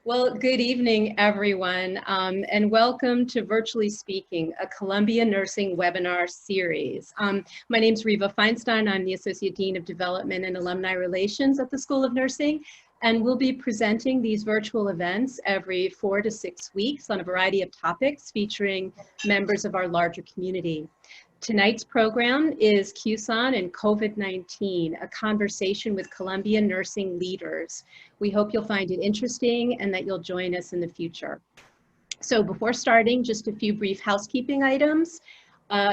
Well, good evening, everyone, and welcome to Virtually Speaking, a Columbia Nursing webinar series. My name is Reva Feinstein. I'm the Associate Dean of Development and Alumni Relations at the School of Nursing, and we'll be presenting these virtual events every 4 to 6 weeks on a variety of topics featuring members of our larger community. Tonight's program is CUSON and COVID-19, a conversation with Columbia nursing leaders. We hope you'll find it interesting and that you'll join us in the future. So before starting, just a few brief housekeeping items.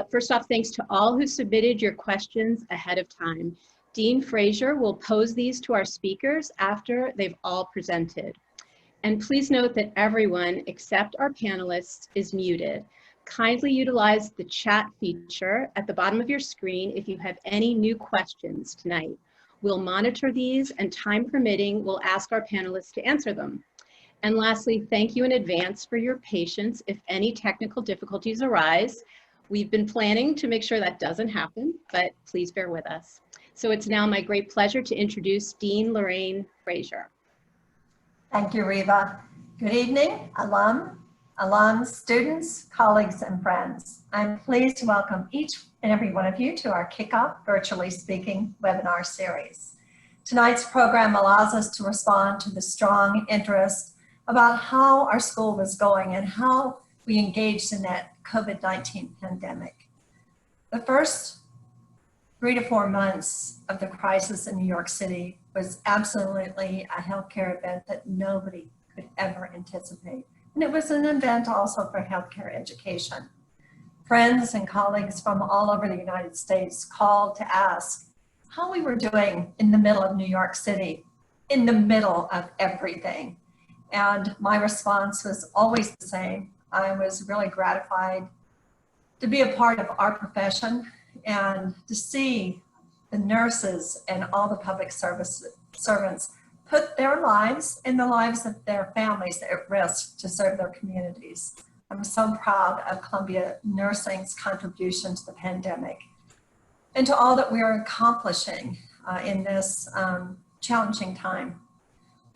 First off, thanks to all who submitted your questions ahead of time. Dean Frazier will pose these to our speakers after they've all presented. And please note that everyone except our panelists is muted. Kindly utilize the chat feature at the bottom of your screen if you have any new questions tonight. We'll monitor these and, time permitting, we'll ask our panelists to answer them. And lastly, thank you in advance for your patience if any technical difficulties arise. We've been planning to make sure that doesn't happen, but please bear with us. So it's now my great pleasure to introduce Dean Lorraine Frazier. Thank you, Reva. Good evening, alums, students, colleagues, and friends. I'm pleased to welcome each and every one of you to our kickoff Virtually Speaking webinar series. Tonight's program allows us to respond to the strong interest about how our school was going and how we engaged in that COVID-19 pandemic. The first 3 to 4 months of the crisis in New York City was absolutely a healthcare event that nobody could ever anticipate. And it was an event also for healthcare education. Friends and colleagues from all over the United States called to ask how we were doing in the middle of New York City, in the middle of everything. And my response was always the same. I was really gratified to be a part of our profession and to see the nurses and all the public servants put their lives and the lives of their families at risk to serve their communities. I'm so proud of Columbia Nursing's contribution to the pandemic and to all that we are accomplishing in this challenging time,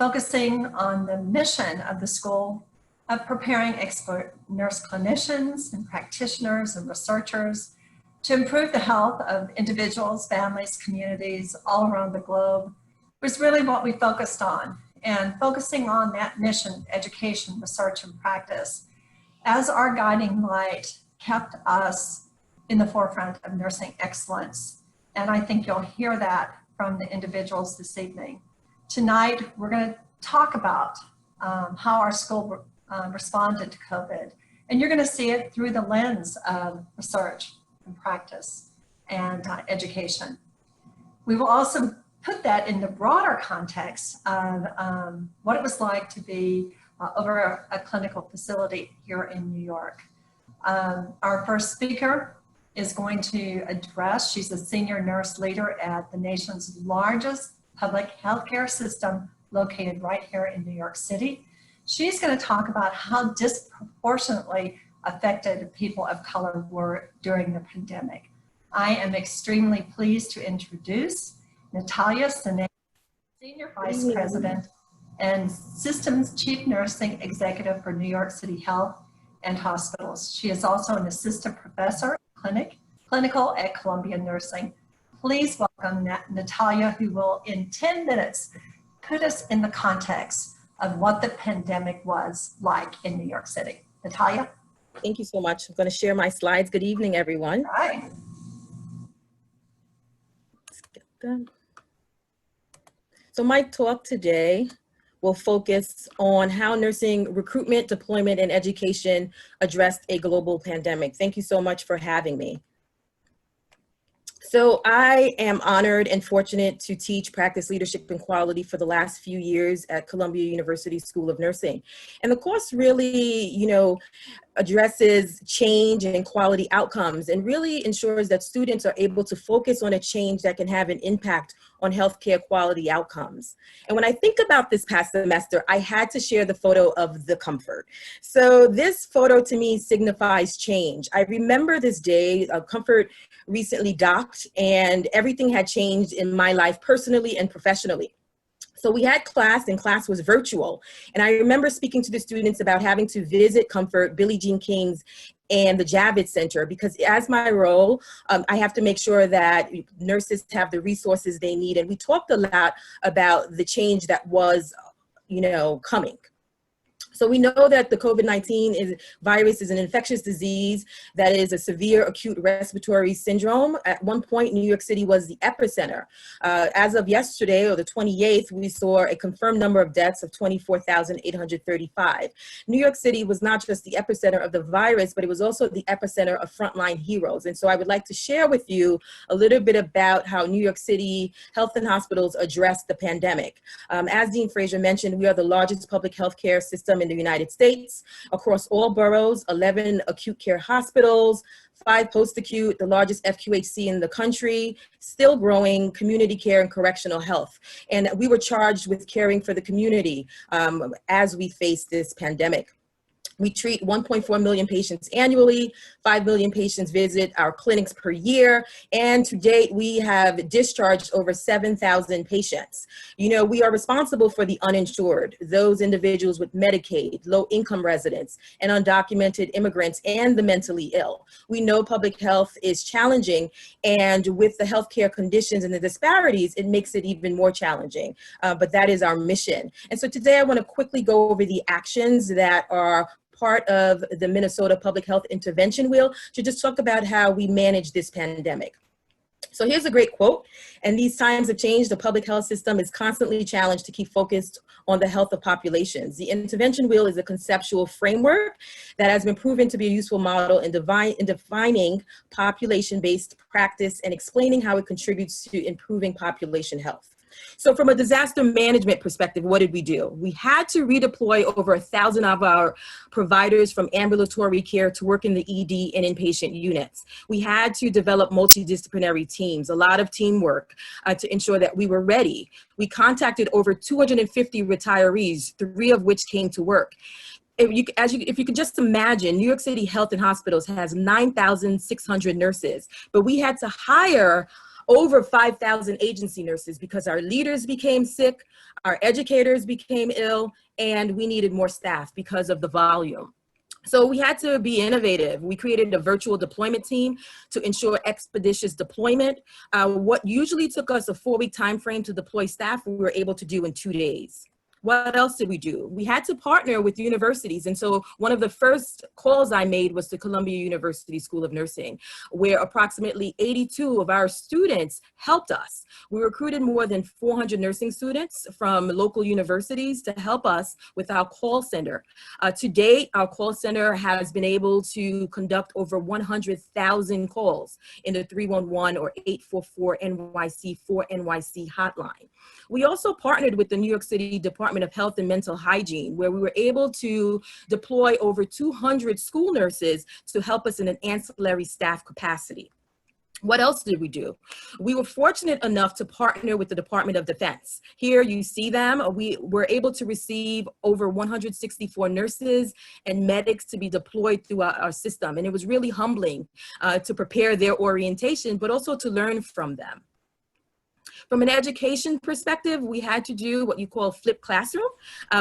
focusing on the mission of the school of preparing expert nurse clinicians and practitioners and researchers to improve the health of individuals, families, communities all around the globe was really what we focused on, and focusing on that mission, education, research, and practice as our guiding light kept us in the forefront of nursing excellence. And I think you'll hear that from the individuals this evening. Tonight, we're going to talk about how our school responded to COVID, and you're going to see it through the lens of research and practice and education. We will also put that in the broader context of what it was like to be over a clinical facility here in New York. Our first speaker is going to address, she's a senior nurse leader at the nation's largest public healthcare system located right here in New York City. She's going to talk about how disproportionately affected people of color were during the pandemic. I am extremely pleased to introduce Natalia, Senior Vice President and Systems Chief Nursing Executive for New York City Health and Hospitals. She is also an Assistant Professor Clinical at Columbia Nursing. Please welcome Natalia, who will in 10 minutes put us in the context of what the pandemic was like in New York City. Natalia? Thank you so much. I'm going to share my slides. Good evening, everyone. All right. Let's get them. So my talk today will focus on how nursing recruitment, deployment, and education addressed a global pandemic. Thank you so much for having me. So I am honored and fortunate to teach practice leadership and quality for the last few years at Columbia University School of Nursing. And the course really, addresses change and quality outcomes and really ensures that students are able to focus on a change that can have an impact on healthcare quality outcomes. And when I think about this past semester, I had to share the photo of the Comfort. So this photo to me signifies change. I remember this day, Comfort recently docked and everything had changed in my life personally and professionally. So we had class, and class was virtual. And I remember speaking to the students about having to visit Comfort, Billie Jean King's, and the Javits Center, because as my role, I have to make sure that nurses have the resources they need. And we talked a lot about the change that was, coming. So we know that the COVID-19 virus is an infectious disease that is a severe acute respiratory syndrome. At one point, New York City was the epicenter. As of yesterday, or the 28th, we saw a confirmed number of deaths of 24,835. New York City was not just the epicenter of the virus, but it was also the epicenter of frontline heroes. And so I would like to share with you a little bit about how New York City Health and Hospitals addressed the pandemic. As Dean Frazier mentioned, we are the largest public health care system in the United States, across all boroughs, 11 acute care hospitals, 5 post-acute, the largest FQHC in the country, still growing community care and correctional health. And we were charged with caring for the community as we face this pandemic. We treat 1.4 million patients annually, 5 million patients visit our clinics per year, and to date, we have discharged over 7,000 patients. We are responsible for the uninsured, those individuals with Medicaid, low-income residents, and undocumented immigrants, and the mentally ill. We know public health is challenging, and with the healthcare conditions and the disparities, it makes it even more challenging, but that is our mission. And so today, I want to quickly go over the actions that are part of the Minnesota Public Health Intervention Wheel to just talk about how we manage this pandemic. So here's a great quote. "And these times have changed. The public health system is constantly challenged to keep focused on the health of populations. The intervention wheel is a conceptual framework that has been proven to be a useful model in defining population-based practice and explaining how it contributes to improving population health." So from a disaster management perspective, what did we do? We had to redeploy over 1,000 of our providers from ambulatory care to work in the ED and inpatient units. We had to develop multidisciplinary teams, a lot of teamwork to ensure that we were ready. We contacted over 250 retirees, 3 of which came to work. If you could just imagine, New York City Health and Hospitals has 9,600 nurses, but we had to hire over 5,000 agency nurses because our leaders became sick, our educators became ill, and we needed more staff because of the volume. So we had to be innovative. We created a virtual deployment team to ensure expeditious deployment. What usually took us a 4-week time frame to deploy staff, we were able to do in 2 days. What else did we do? We had to partner with universities. And so one of the first calls I made was to Columbia University School of Nursing, where approximately 82 of our students helped us. We recruited more than 400 nursing students from local universities to help us with our call center. To date, our call center has been able to conduct over 100,000 calls in the 311 or 844 NYC 4 NYC hotline. We also partnered with the New York City Department of Health and Mental Hygiene, where we were able to deploy over 200 school nurses to help us in an ancillary staff capacity. What else did we do? We were fortunate enough to partner with the Department of Defense. Here you see them. We were able to receive over 164 nurses and medics to be deployed throughout our system. And it was really humbling to prepare their orientation, but also to learn from them. From an education perspective, we had to do what you call flipped classroom,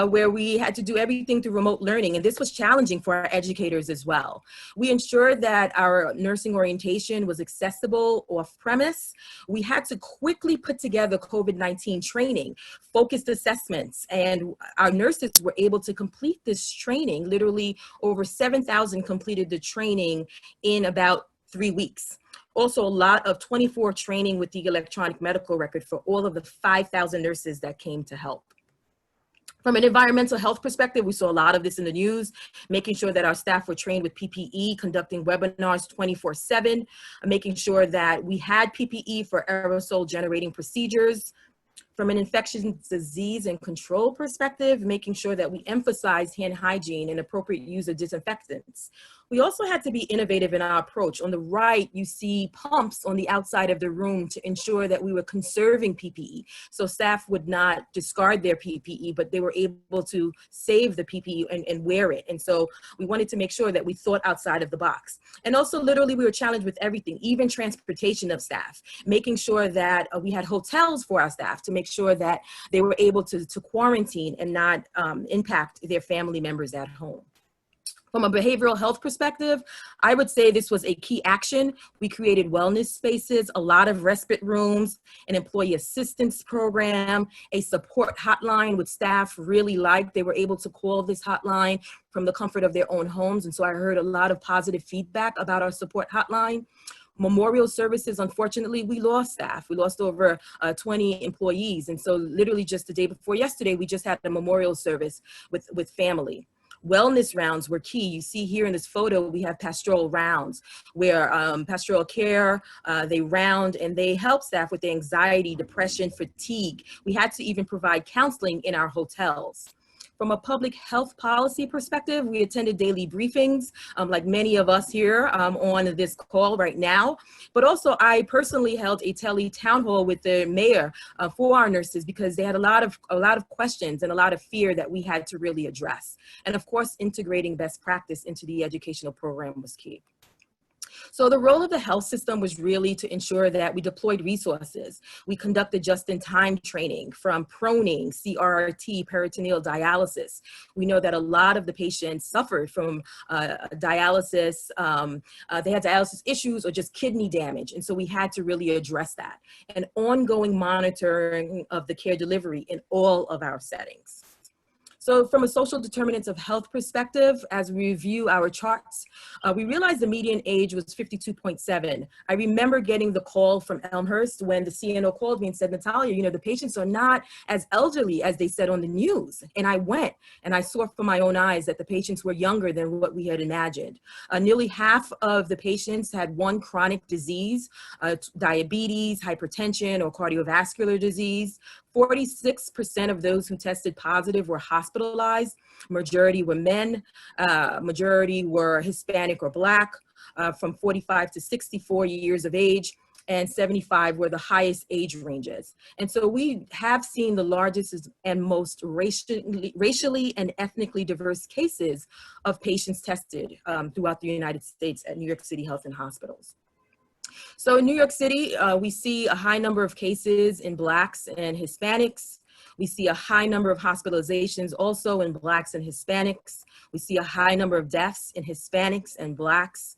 where we had to do everything through remote learning, and this was challenging for our educators as well. We ensured that our nursing orientation was accessible off-premise. We had to quickly put together COVID-19 training, focused assessments, and our nurses were able to complete this training. Literally over 7,000 completed the training in about 3 weeks. Also, a lot of 24 training with the electronic medical record for all of the 5,000 nurses that came to help. From an environmental health perspective, we saw a lot of this in the news, making sure that our staff were trained with PPE, conducting webinars 24/7, making sure that we had PPE for aerosol generating procedures. From an infectious disease and control perspective, making sure that we emphasize hand hygiene and appropriate use of disinfectants. We also had to be innovative in our approach. On the right, you see pumps on the outside of the room to ensure that we were conserving PPE. So staff would not discard their PPE, but they were able to save the PPE and wear it. And so we wanted to make sure that we thought outside of the box. And also literally we were challenged with everything, even transportation of staff, making sure that we had hotels for our staff to make sure that they were able to quarantine and not impact their family members at home. From a behavioral health perspective, I would say this was a key action. We created wellness spaces, a lot of respite rooms, an employee assistance program, a support hotline which staff really liked. They were able to call this hotline from the comfort of their own homes. And so I heard a lot of positive feedback about our support hotline. Memorial services, unfortunately, we lost staff. We lost over 20 employees. And so literally just the day before yesterday, we just had a memorial service with family. Wellness rounds were key. You see here in this photo, we have pastoral rounds where pastoral care, they round and they help staff with anxiety, depression, fatigue. We had to even provide counseling in our hotels. From a public health policy perspective, we attended daily briefings, like many of us here on this call right now. But also, I personally held a town hall with the mayor for our nurses because they had a lot of questions and a lot of fear that we had to really address. And of course, integrating best practice into the educational program was key. So the role of the health system was really to ensure that we deployed resources. We conducted just-in-time training from proning, CRRT, peritoneal dialysis. We know that a lot of the patients suffered from dialysis. They had dialysis issues or just kidney damage. And so we had to really address that. And ongoing monitoring of the care delivery in all of our settings. So from a social determinants of health perspective, as we review our charts, we realized the median age was 52.7. I remember getting the call from Elmhurst when the CNO called me and said, Natalia, you know, the patients are not as elderly as they said on the news. And I went and I saw from my own eyes that the patients were younger than what we had imagined. Nearly half of the patients had one chronic disease, diabetes, hypertension, or cardiovascular disease. 46% of those who tested positive were hospitalized. Majority were men, majority were Hispanic or Black, from 45 to 64 years of age, and 75 were the highest age ranges. And so we have seen the largest and most racially and ethnically diverse cases of patients tested throughout the United States at New York City Health and Hospitals. So in New York City, we see a high number of cases in Blacks and Hispanics. We see a high number of hospitalizations also in Blacks and Hispanics. We see a high number of deaths in Hispanics and Blacks.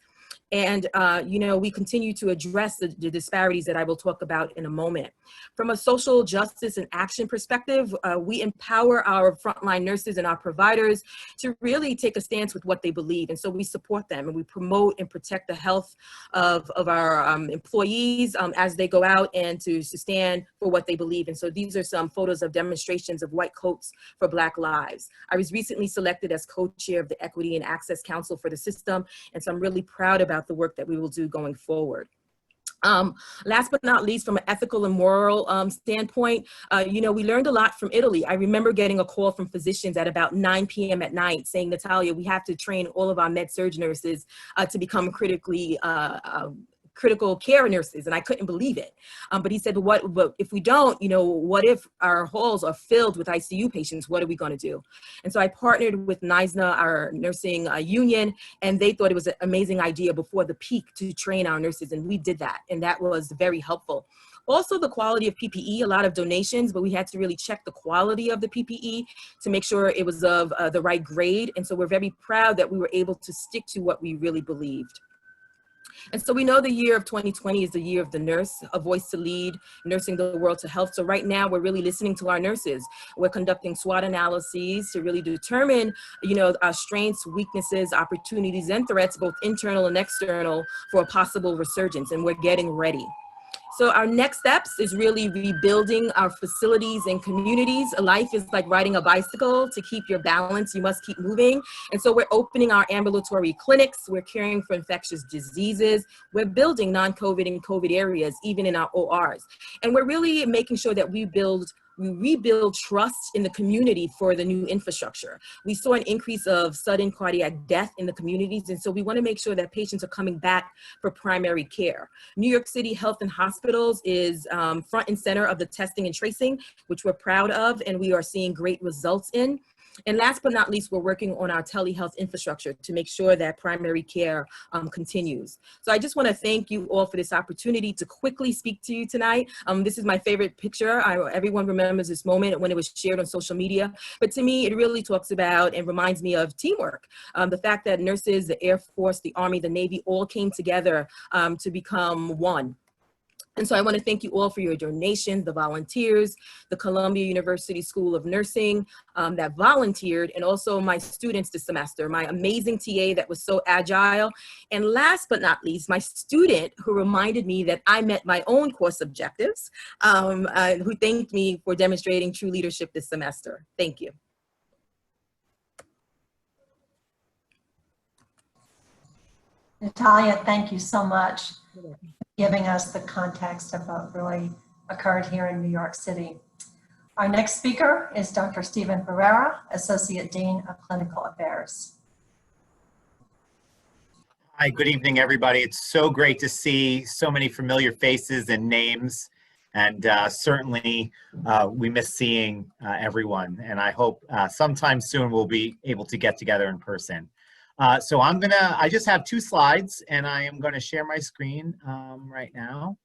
And, you know, we continue to address the disparities that I will talk about in a moment. From a social justice and action perspective, we empower our frontline nurses and our providers to really take a stance with what they believe. And so we support them and we promote and protect the health of our employees as they go out and to stand for what they believe. And so these are some photos of demonstrations of white coats for Black lives. I was recently selected as co-chair of the Equity and Access Council for the system. And so I'm really proud about the work that we will do going forward. Last but not least, from an ethical and moral standpoint, you know, we learned a lot from Italy. I remember getting a call from physicians at about 9 p.m. at night saying, Natalia, we have to train all of our med-surg nurses to become critical care nurses, and I couldn't believe it. But he said, but if we don't, you know, what if our halls are filled with ICU patients? What are we going to do? And so I partnered with NISNA, our nursing union, and they thought it was an amazing idea before the peak to train our nurses, and we did that, and that was very helpful. Also, the quality of PPE, a lot of donations, but we had to really check the quality of the PPE to make sure it was of the right grade. And so we're very proud that we were able to stick to what we really believed. And so we know the year of 2020 is the year of the nurse, a voice to lead, nursing the world to health. So right now we're really listening to our nurses. We're conducting SWOT analyses to really determine, you know, our strengths, weaknesses, opportunities, and threats, both internal and external, for a possible resurgence, and we're getting ready. So our next steps is really rebuilding our facilities and communities. Life is like riding a bicycle. To keep your balance, you must keep moving. And so we're opening our ambulatory clinics. We're caring for infectious diseases. We're building non-COVID and COVID areas, even in our ORs. And we're really making sure that we build we rebuild trust in the community for the new infrastructure. We saw an increase of sudden cardiac death in the communities, and so we want to make sure that patients are coming back for primary care. New York City Health and Hospitals is front and center of the testing and tracing, which we're proud of, and we are seeing great results in. And last but not least, we're working on our telehealth infrastructure to make sure that primary care continues. So I just want to thank you all for this opportunity to quickly speak to you tonight. This is my favorite picture. Everyone remembers this moment when it was shared on social media. But to me, it really talks about and reminds me of teamwork. The fact that nurses, the Air Force, the Army, the Navy all came together to become one. And so I want to thank you all for your donations, the volunteers, the Columbia University School of Nursing that volunteered, and also my students this semester, my amazing TA that was so agile. And last but not least, my student who reminded me that I met my own course objectives, who thanked me for demonstrating true leadership this semester. Thank you. Natalia, thank you so much for giving us the context of what really occurred here in New York City. Our next speaker is Dr. Stephen Ferrara, Associate Dean of Clinical Affairs. Hi, good evening, everybody. It's so great to see so many familiar faces and names, and certainly we miss seeing everyone, and I hope sometime soon we'll be able to get together in person. So I just have 2 slides, and I am gonna share my screen right now.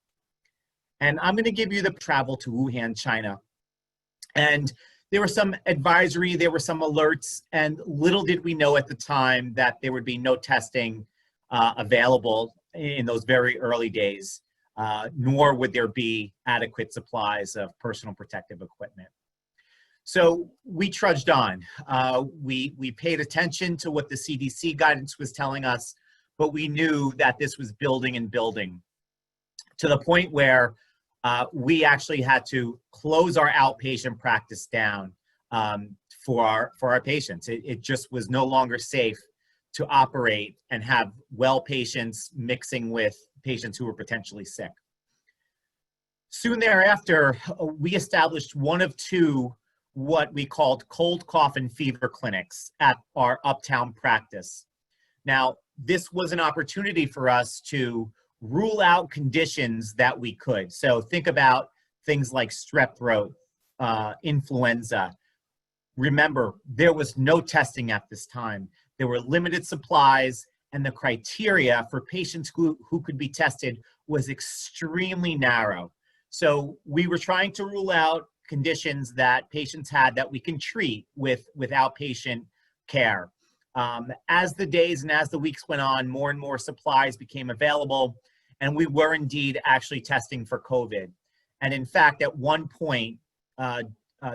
And I'm gonna give you the travel to Wuhan, China. And there were some advisory, there were some alerts, and little did we know at the time that there would be no testing available in those very early days, nor would there be adequate supplies of personal protective equipment. So we trudged on. We paid attention to what the CDC guidance was telling us, but we knew that this was building and building to the point where we actually had to close our outpatient practice down for our patients. It just was no longer safe to operate and have well patients mixing with patients who were potentially sick. Soon thereafter, we established one of 2 what we called cold, cough, and fever clinics at our uptown practice. Now, this was an opportunity for us to rule out conditions that we could. So think about things like strep throat, influenza. Remember, there was no testing at this time. There were limited supplies, and the criteria for patients who could be tested was extremely narrow. So we were trying to rule out conditions that patients had that we can treat with outpatient care. As the days and as the weeks went on, more and more supplies became available, and we were indeed actually testing for COVID. And in fact, at one point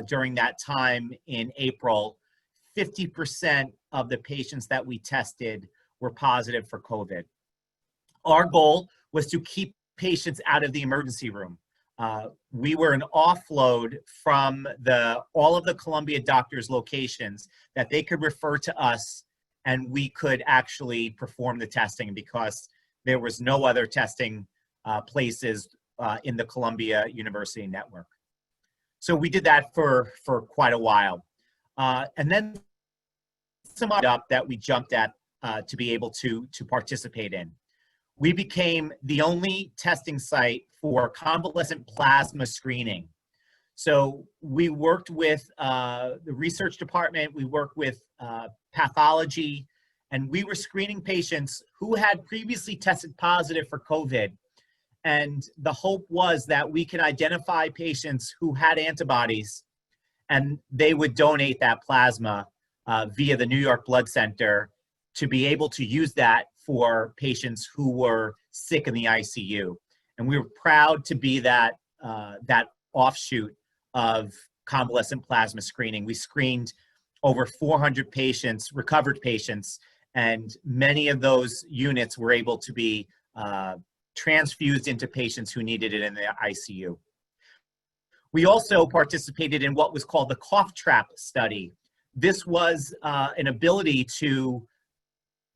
during that time in April, 50% of the patients that we tested were positive for COVID. Our goal was to keep patients out of the emergency room. We were an offload from all of the Columbia doctors' locations that they could refer to us, and we could actually perform the testing because there was no other testing places in the Columbia University network. So we did that for quite a while. And then some up that we jumped at to be able to participate in. We became the only testing site for convalescent plasma screening. So we worked with the research department, we worked with pathology, and we were screening patients who had previously tested positive for COVID. And the hope was that we could identify patients who had antibodies, and they would donate that plasma via the New York Blood Center to be able to use that for patients who were sick in the ICU. And we were proud to be that offshoot of convalescent plasma screening. We screened over 400 patients, recovered patients, and many of those units were able to be transfused into patients who needed it in the ICU. We also participated in what was called the cough trap study. This was an ability to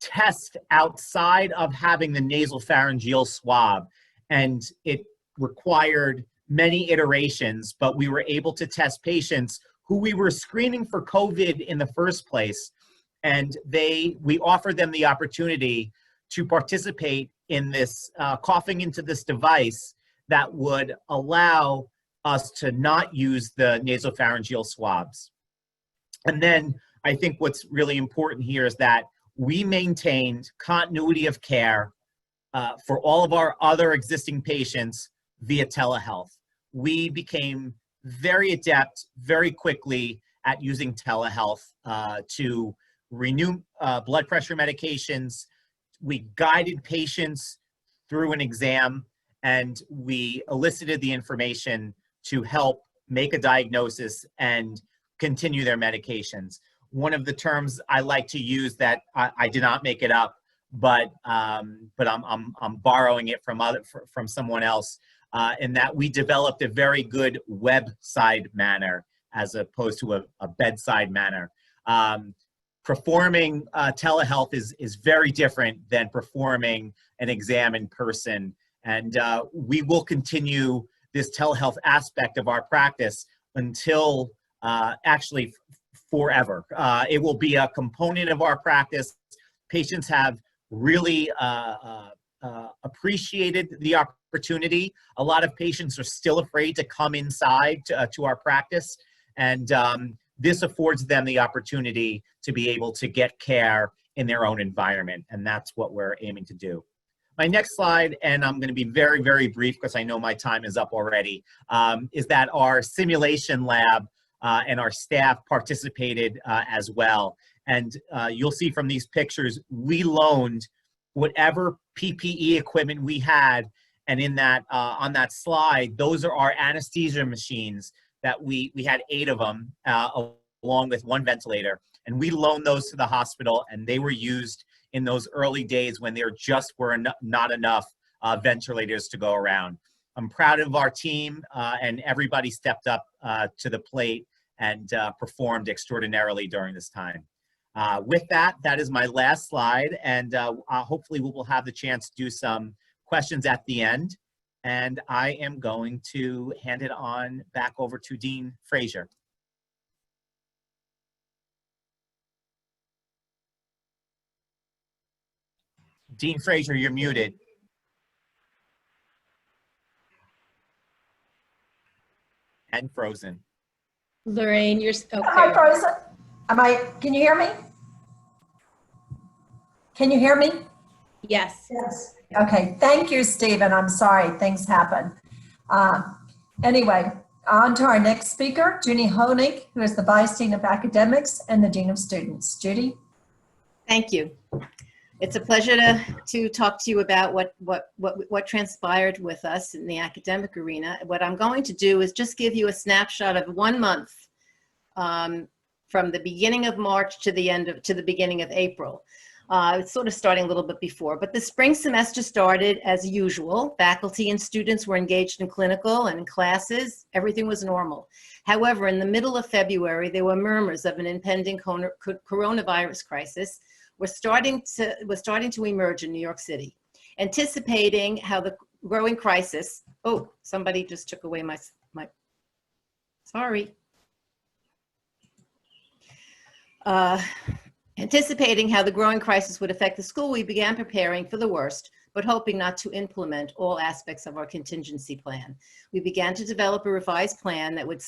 test outside of having the nasal pharyngeal swab, and it required many iterations, but we were able to test patients who we were screening for COVID in the first place. And we offered them the opportunity to participate in this coughing into this device that would allow us to not use the nasopharyngeal swabs. And then I think what's really important here is that we maintained continuity of care for all of our other existing patients via telehealth. We became very adept very quickly at using telehealth to renew blood pressure medications. We guided patients through an exam, and we elicited the information to help make a diagnosis and continue their medications. One of the terms I like to use that I did not make it up, but I'm borrowing it from someone else, in that we developed a very good webside manner as opposed to a bedside manner. Performing telehealth is very different than performing an exam in person, and we will continue this telehealth aspect of our practice until actually forever. It will be a component of our practice. Patients have really appreciated the opportunity. A lot of patients are still afraid to come inside to our practice, and this affords them the opportunity to be able to get care in their own environment, and that's what we're aiming to do. My next slide, and I'm going to be very, very brief because I know my time is up already, is that our simulation lab and our staff participated as well. And you'll see from these pictures, we loaned whatever PPE equipment we had, and in that on that slide, those are our anesthesia machines that we had 8 of them, along with 1 ventilator, and we loaned those to the hospital, and they were used in those early days when there just were not enough ventilators to go around. I'm proud of our team, and everybody stepped up to the plate and performed extraordinarily during this time. With that, that is my last slide, and hopefully we will have the chance to do some questions at the end. And I am going to hand it on back over to Dean Frazier. Dean Frazier, you're muted. And frozen. Lorraine, you're okay. Am I frozen? Can you hear me? Can you hear me? Yes. Yes. Okay, thank you, Stephen. I'm sorry, things happen. Anyway, on to our next speaker, Judy Honig, who is the Vice Dean of Academics and the Dean of Students. Judy? Thank you. It's a pleasure to talk to you about what transpired with us in the academic arena. What I'm going to do is just give you a snapshot of 1 month from the beginning of March to the beginning of April. It's sort of starting a little bit before, but the spring semester started as usual. Faculty and students were engaged in clinical and in classes. Everything was normal. However, in the middle of February, there were murmurs of an impending coronavirus crisis was starting to emerge in New York City. Anticipating how the growing crisis, oh, somebody just took away my sorry. Anticipating how the growing crisis would affect the school, we began preparing for the worst, but hoping not to implement all aspects of our contingency plan. We began to develop a revised plan that would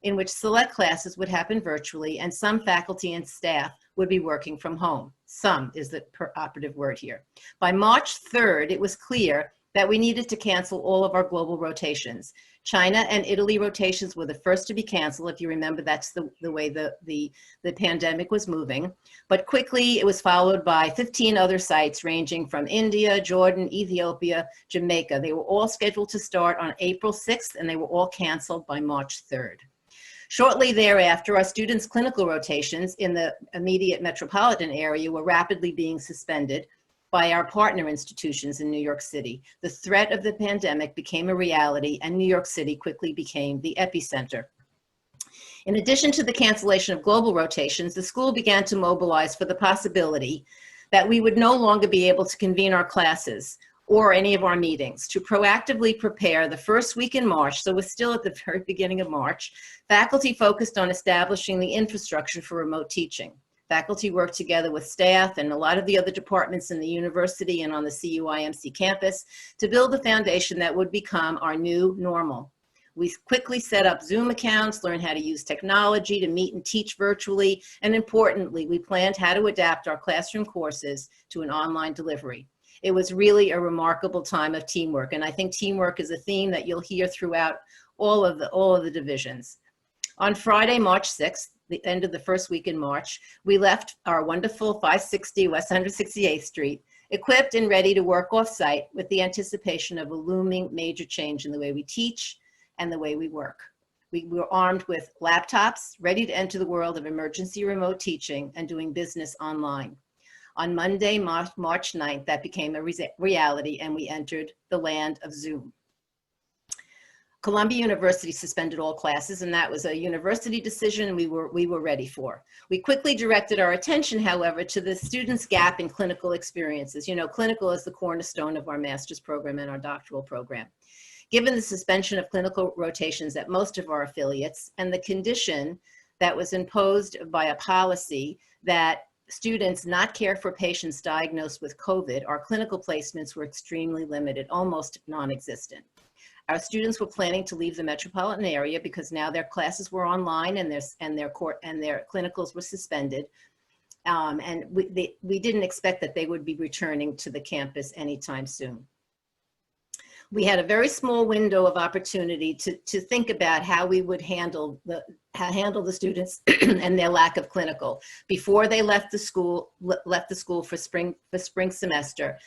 in which select classes would happen virtually, and some faculty and staff would be working from home. Some is the operative word here. By March 3rd, it was clear that we needed to cancel all of our global rotations. China and Italy rotations were the first to be canceled. If you remember, that's the way the pandemic was moving. But quickly, it was followed by 15 other sites ranging from India, Jordan, Ethiopia, Jamaica. They were all scheduled to start on April 6th, and they were all canceled by March 3rd. Shortly thereafter, our students' clinical rotations in the immediate metropolitan area were rapidly being suspended by our partner institutions in New York City. The threat of the pandemic became a reality, and New York City quickly became the epicenter. In addition to the cancellation of global rotations, the school began to mobilize for the possibility that we would no longer be able to convene our classes or any of our meetings. To proactively prepare the first week in March, so we're still at the very beginning of March, faculty focused on establishing the infrastructure for remote teaching. Faculty worked together with staff and a lot of the other departments in the university and on the CUIMC campus to build the foundation that would become our new normal. We quickly set up Zoom accounts, learned how to use technology to meet and teach virtually, and importantly, we planned how to adapt our classroom courses to an online delivery. It was really a remarkable time of teamwork, and I think teamwork is a theme that you'll hear throughout all of the divisions. On Friday, March 6th, the end of the first week in March, we left our wonderful 560 West 168th Street, equipped and ready to work off-site with the anticipation of a looming major change in the way we teach and the way we work. We were armed with laptops, ready to enter the world of emergency remote teaching and doing business online. On Monday, March 9th, that became a reality, and we entered the land of Zoom. Columbia University suspended all classes, and that was a university decision we were ready for. We quickly directed our attention, however, to the students' gap in clinical experiences. You know, clinical is the cornerstone of our master's program and our doctoral program. Given the suspension of clinical rotations at most of our affiliates and the condition that was imposed by a policy that students not care for patients diagnosed with COVID, our clinical placements were extremely limited, almost non-existent. Our students were planning to leave the metropolitan area because now their classes were online and their clinicals were suspended. And we didn't expect that they would be returning to the campus anytime soon. We had a very small window of opportunity to think about how we would handle the students and their lack of clinical before they left the school for spring semester,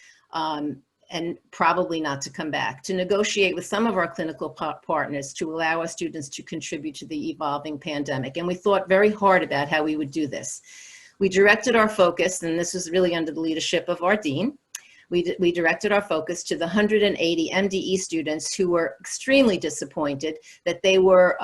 and probably not to come back, to negotiate with some of our clinical partners to allow our students to contribute to the evolving pandemic. And we thought very hard about how we would do this. We directed our focus, and this was really under the leadership of our dean, we directed our focus to the 180 MDE students who were extremely disappointed that they were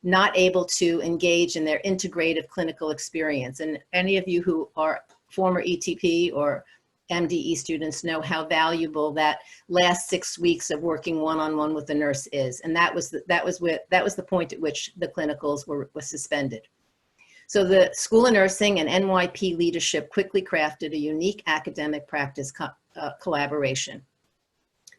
not able to engage in their integrative clinical experience. And any of you who are former ETP or MDE students know how valuable that last 6 weeks of working one-on-one with the nurse is. And that was the point at which the clinicals were suspended. So the School of Nursing and NYP leadership quickly crafted a unique academic practice collaboration.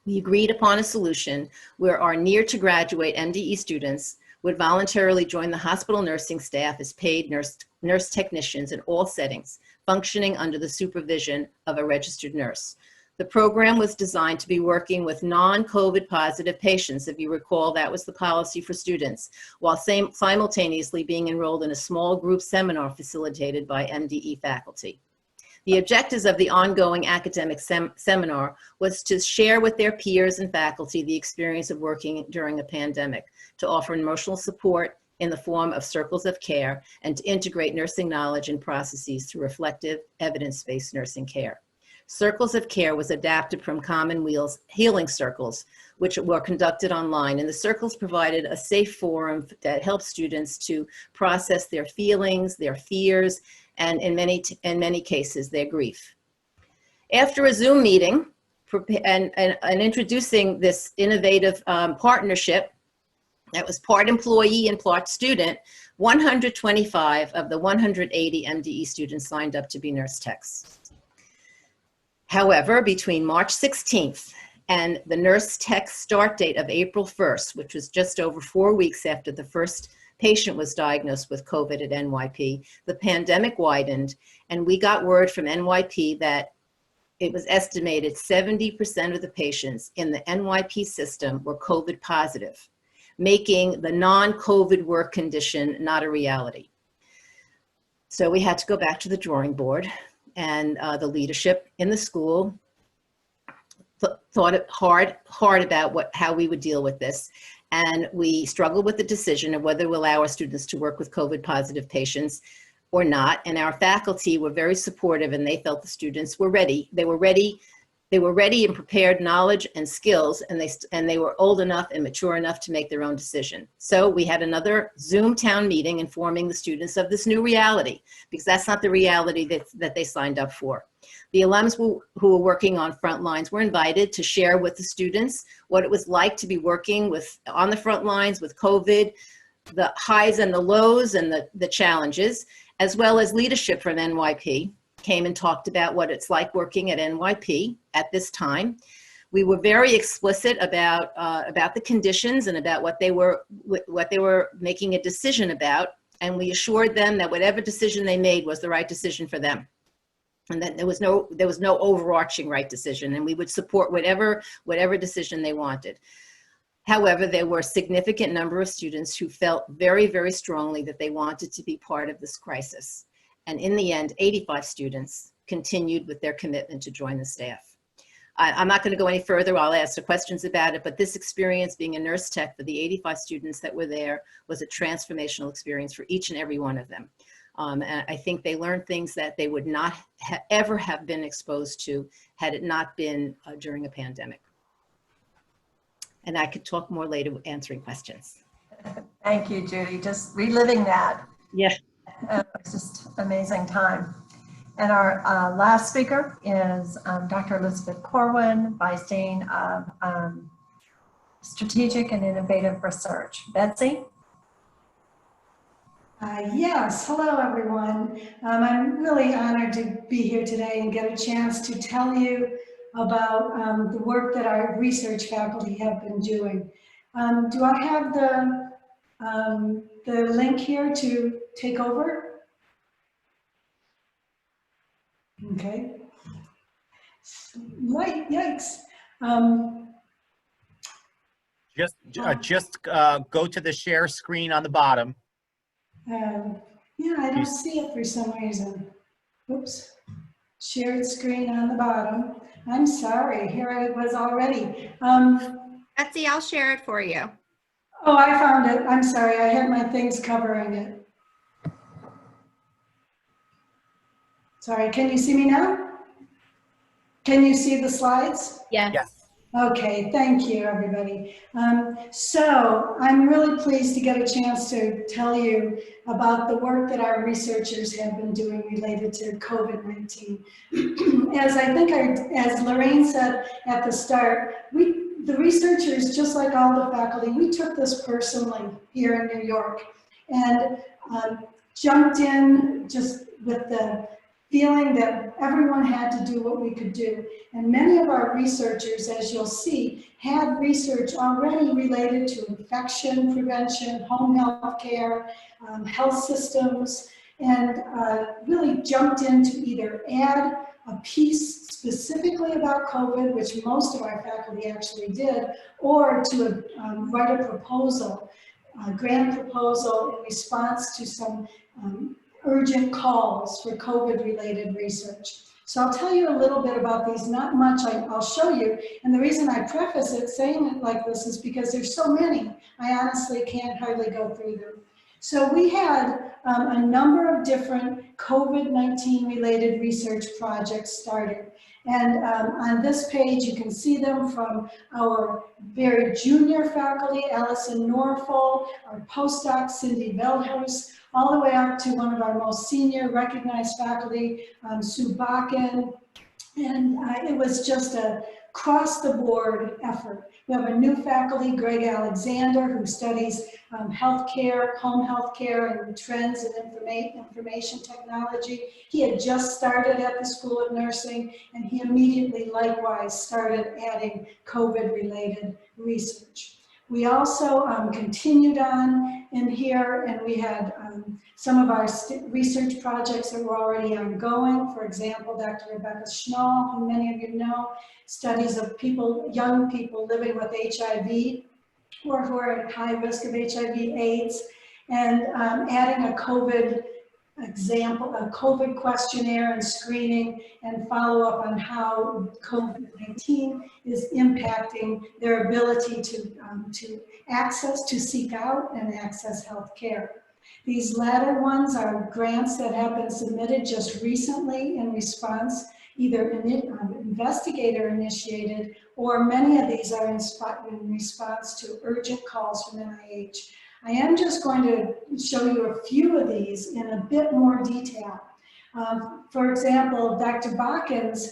We agreed upon a solution where our near to graduate MDE students would voluntarily join the hospital nursing staff as paid nurse technicians in all settings, functioning under the supervision of a registered nurse. The program was designed to be working with non-COVID positive patients. If you recall, that was the policy for students, while simultaneously being enrolled in a small group seminar facilitated by MDE faculty. The objectives of the ongoing academic seminar was to share with their peers and faculty the experience of working during a pandemic, to offer emotional support in the form of circles of care, and to integrate nursing knowledge and processes through reflective, evidence-based nursing care. Circles of Care was adapted from Commonweal's healing circles, which were conducted online, and the circles provided a safe forum that helped students to process their feelings, their fears, and in many cases, their grief. After a Zoom meeting and introducing this innovative partnership that was part employee and part student, 125 of the 180 MDE students signed up to be nurse techs. However, between March 16th and the nurse tech start date of April 1st, which was just over 4 weeks after the first patient was diagnosed with COVID at NYP, the pandemic widened, and we got word from NYP that it was estimated 70% of the patients in the NYP system were COVID positive, making the non-COVID work condition not a reality. So we had to go back to the drawing board, and the leadership in the school thought hard about how we would deal with this. And we struggled with the decision of whether to allow our students to work with COVID positive patients or not. And our faculty were very supportive, and they felt the students were ready. They were ready They were ready and prepared knowledge and skills, and they were old enough and mature enough to make their own decision. So we had another Zoom town meeting informing the students of this new reality, because that's not the reality that they signed up for. The alums who were working on front lines were invited to share with the students what it was like to be working on the front lines with COVID, the highs and the lows and the challenges, as well as leadership from NYP came and talked about what it's like working at NYP at this time. We were very explicit about the conditions and about what they were making a decision about, and we assured them that whatever decision they made was the right decision for them, and that there was no overarching right decision, and we would support whatever decision they wanted. However, there were a significant number of students who felt very, very strongly that they wanted to be part of this crisis. And in the end, 85 students continued with their commitment to join the staff. I'm not going to go any further. I'll answer questions about it, but this experience being a nurse tech for the 85 students that were there was a transformational experience for each and every one of them. And I think they learned things that they would not ever have been exposed to had it not been during a pandemic. And I could talk more later answering questions. Thank you, Judy. Just reliving that. Yeah. It's just amazing time. And our last speaker is Dr. Elizabeth Corwin, Vice Dean of Strategic and Innovative Research. Betsy? Yes, hello everyone. I'm really honored to be here today and get a chance to tell you about the work that our research faculty have been doing. Do I have the link here to take over? Okay. Yikes. Just go to the share screen on the bottom. Yeah, I don't see it for some reason. Oops. Shared screen on the bottom. I'm sorry, here I was already. Betsy, I'll share it for you. Oh, I found it. I'm sorry, I had my things covering it. Sorry, can you see me now? Can you see the slides? Yes. Yes. Okay, thank you, everybody. So I'm really pleased to get a chance to tell you about the work that our researchers have been doing related to COVID-19. As Lorraine said at the start, the researchers, just like all the faculty, we took this personally here in New York and jumped in just with the feeling that everyone had to do what we could do. And many of our researchers, as you'll see, had research already related to infection prevention, home health care, health systems, and really jumped in to either add a piece specifically about COVID, which most of our faculty actually did, or to write a proposal, a grant proposal in response to some urgent calls for COVID-related research. So I'll tell you a little bit about these, not much, I'll show you. And the reason I preface it saying it like this is because there's so many, I honestly can't hardly go through them. So we had a number of different COVID-19 related research projects started. And on this page, you can see them from our very junior faculty, Allison Norfolk, our postdoc, Cindy Veldhuis, all the way up to one of our most senior recognized faculty, Sue Bakken. And it was just a across-the-board effort. We have a new faculty, Greg Alexander, who studies healthcare, home healthcare, and trends in information technology. He had just started at the School of Nursing, and he immediately likewise started adding COVID-related research. We also continued on in here, and we had some of our research projects that were already ongoing. For example, Dr. Rebecca Schnall, who many of you know, studies of young people living with HIV or who are at high risk of HIV/AIDS, and adding a COVID example, a COVID questionnaire and screening and follow up on how COVID-19 is impacting their ability to seek out and access health care. These latter ones are grants that have been submitted just recently in response, either investigator initiated, or many of these are in response to urgent calls from NIH. I am just going to show you a few of these in a bit more detail. For example, Dr. Bakkens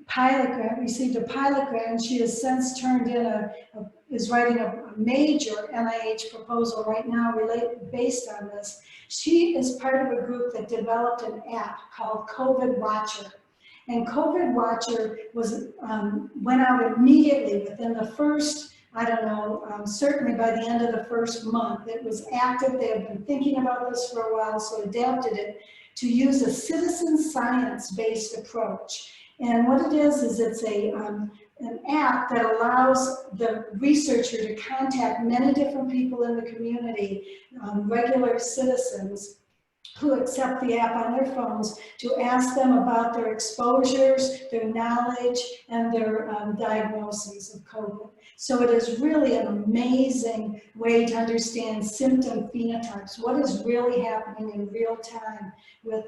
pilot grant, received a pilot grant, and she has since turned in is writing a major NIH proposal right now based on this. She is part of a group that developed an app called COVID Watcher. And COVID Watcher was went out immediately within the first, I don't know, certainly by the end of the first month. It was active. They have been thinking about this for a while, so adapted it to use a citizen science-based approach. And what it is it's an app that allows the researcher to contact many different people in the community, regular citizens who accept the app on their phones, to ask them about their exposures, their knowledge, and their diagnoses of COVID. So it is really an amazing way to understand symptom phenotypes, what is really happening in real time with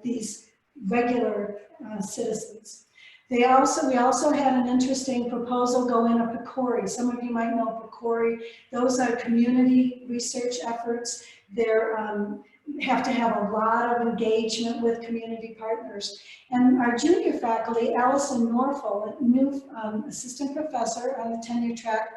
these regular citizens. We also had an interesting proposal go in at PCORI. Some of you might know PCORI. Those are community research efforts. They're have to have a lot of engagement with community partners. And our junior faculty, Allison Norfolk, a new assistant professor on the tenure track,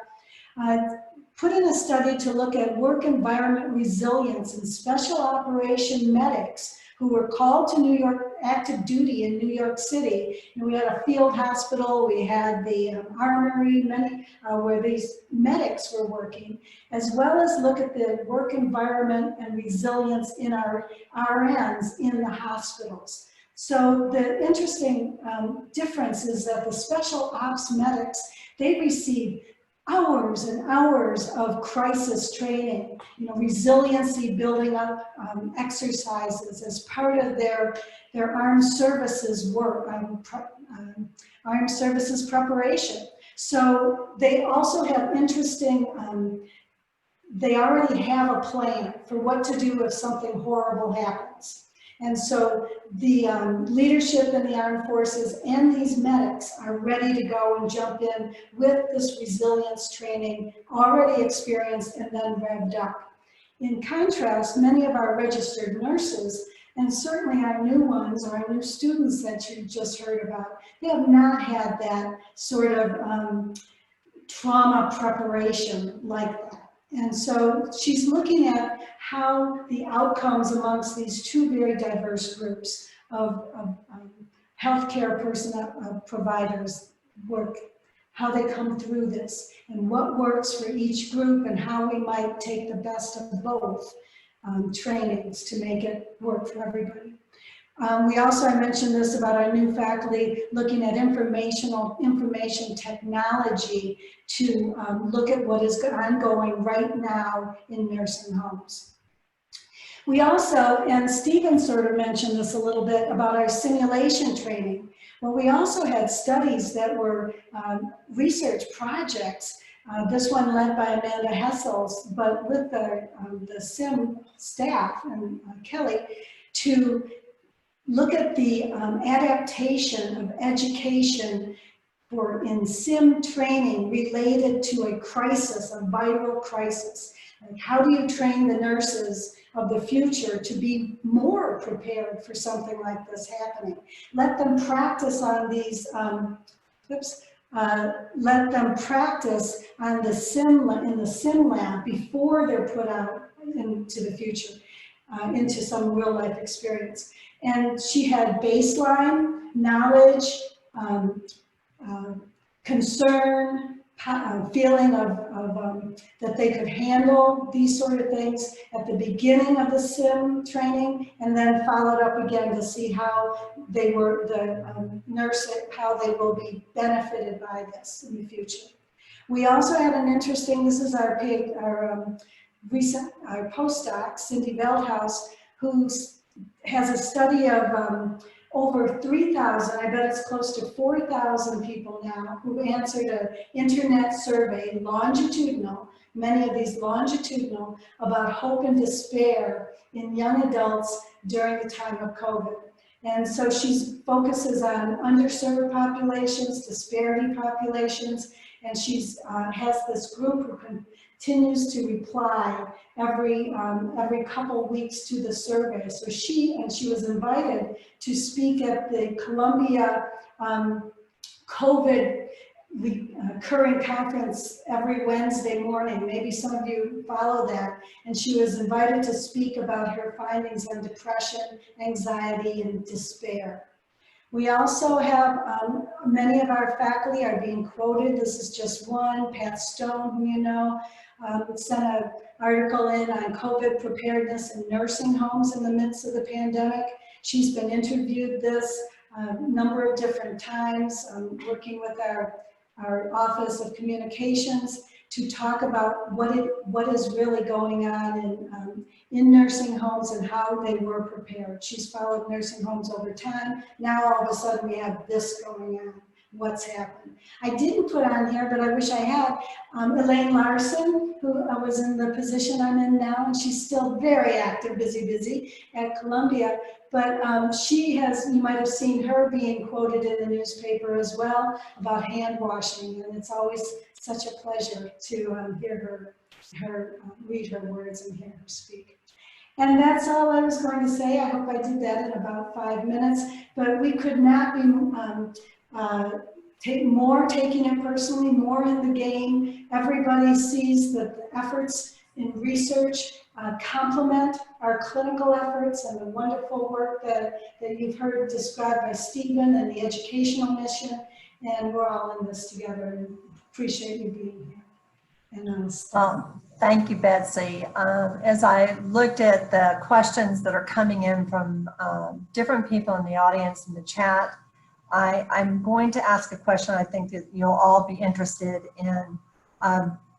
put in a study to look at work environment resilience in special operation medics who were called to New York, active duty in New York City. And we had a field hospital, we had the armory, many where these medics were working, as well as look at the work environment and resilience in our RNs in the hospitals. So the interesting difference is that the special ops medics, they receive hours and hours of crisis training, resiliency building up exercises as part of their armed services work, armed services preparation. So they also have interesting, they already have a plan for what to do if something horrible happens. And so the leadership in the armed forces and these medics are ready to go and jump in with this resilience training, already experienced and then revved up. In contrast, many of our registered nurses, and certainly our new ones or our new students that you just heard about, they have not had that sort of trauma preparation like that. And so she's looking at how the outcomes amongst these two very diverse groups of healthcare personnel providers work, how they come through this, and what works for each group, and how we might take the best of both trainings to make it work for everybody. We also, I mentioned this about our new faculty, looking at information technology to look at what is ongoing right now in nursing homes. We also, and Stephen sort of mentioned this a little bit about our simulation training. Well, we also had studies that were research projects. This one led by Amanda Hessels, but with the SIM staff and Kelly, to look at the adaptation of education in SIM training related to a crisis, a viral crisis. Like, how do you train the nurses of the future to be more prepared for something like this happening? Let them practice on these, let them practice on the in the sim lab before they're put out into the future, into some real life experience. And she had baseline knowledge, concern, feeling of that they could handle these sort of things at the beginning of the sim training, and then followed up again to see how they were, how they will be benefited by this in the future. We also had an interesting, this is our postdoc, Cindy Veldhaus, who has a study of over 3,000, I bet it's close to 4,000 people now who answered an internet survey, longitudinal, many of these longitudinal, about hope and despair in young adults during the time of COVID. And so she focuses on underserved populations, disparity populations, and she's has this group who continues to reply every couple weeks to the survey. So she was invited to speak at the Columbia COVID current conference every Wednesday morning. Maybe some of you follow that. And she was invited to speak about her findings on depression, anxiety, and despair. We also have many of our faculty are being quoted. This is just one. Pat Stone, who you know, sent an article in on COVID preparedness in nursing homes in the midst of the pandemic. She's been interviewed this a number of different times, working with our Office of Communications to talk about what is really going on in nursing homes and how they were prepared. She's followed nursing homes over time. Now all of a sudden we have this going on. What's happened? I didn't put on here, but I wish I had, Elaine Larson, who was in the position I'm in now, and she's still very active, busy at Columbia. But she has, you might have seen her being quoted in the newspaper as well about hand washing, and it's always such a pleasure to hear her read her words and hear her speak. And that's all I was going to say. I hope I did that in about 5 minutes, but we could not be taking it personally, more in the game. Everybody sees that the efforts in research complement our clinical efforts and the wonderful work that you've heard described by Stephen and the educational mission. And we're all in this together, and appreciate you being here. And thank you, Betsy. As I looked at the questions that are coming in from different people in the audience in the chat, I'm going to ask a question I think that you'll all be interested in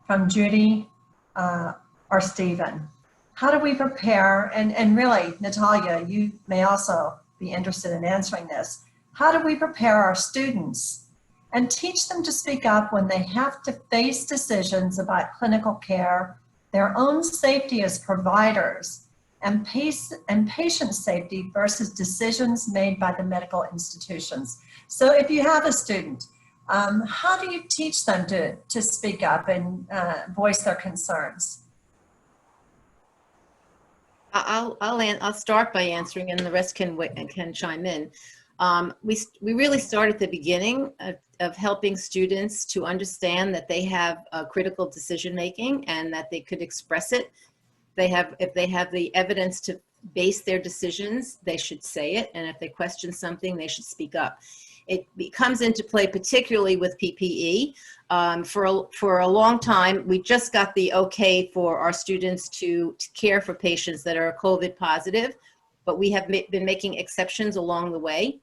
from Judy or Stephen. How do we prepare, and really, Natalia, you may also be interested in answering this. How do we prepare our students and teach them to speak up when they have to face decisions about clinical care, their own safety as providers, and patient safety versus decisions made by the medical institutions? So if you have a student, how do you teach them to speak up and voice their concerns? I'll start by answering, and the rest can chime in. We really start at the beginning of helping students to understand that they have critical decision making and that they could express it. If they have the evidence to base their decisions, they should say it, and if they question something, they should speak up. It comes into play particularly with PPE. For a long time, we just got the okay for our students to care for patients that are COVID positive, but we have been making exceptions along the way.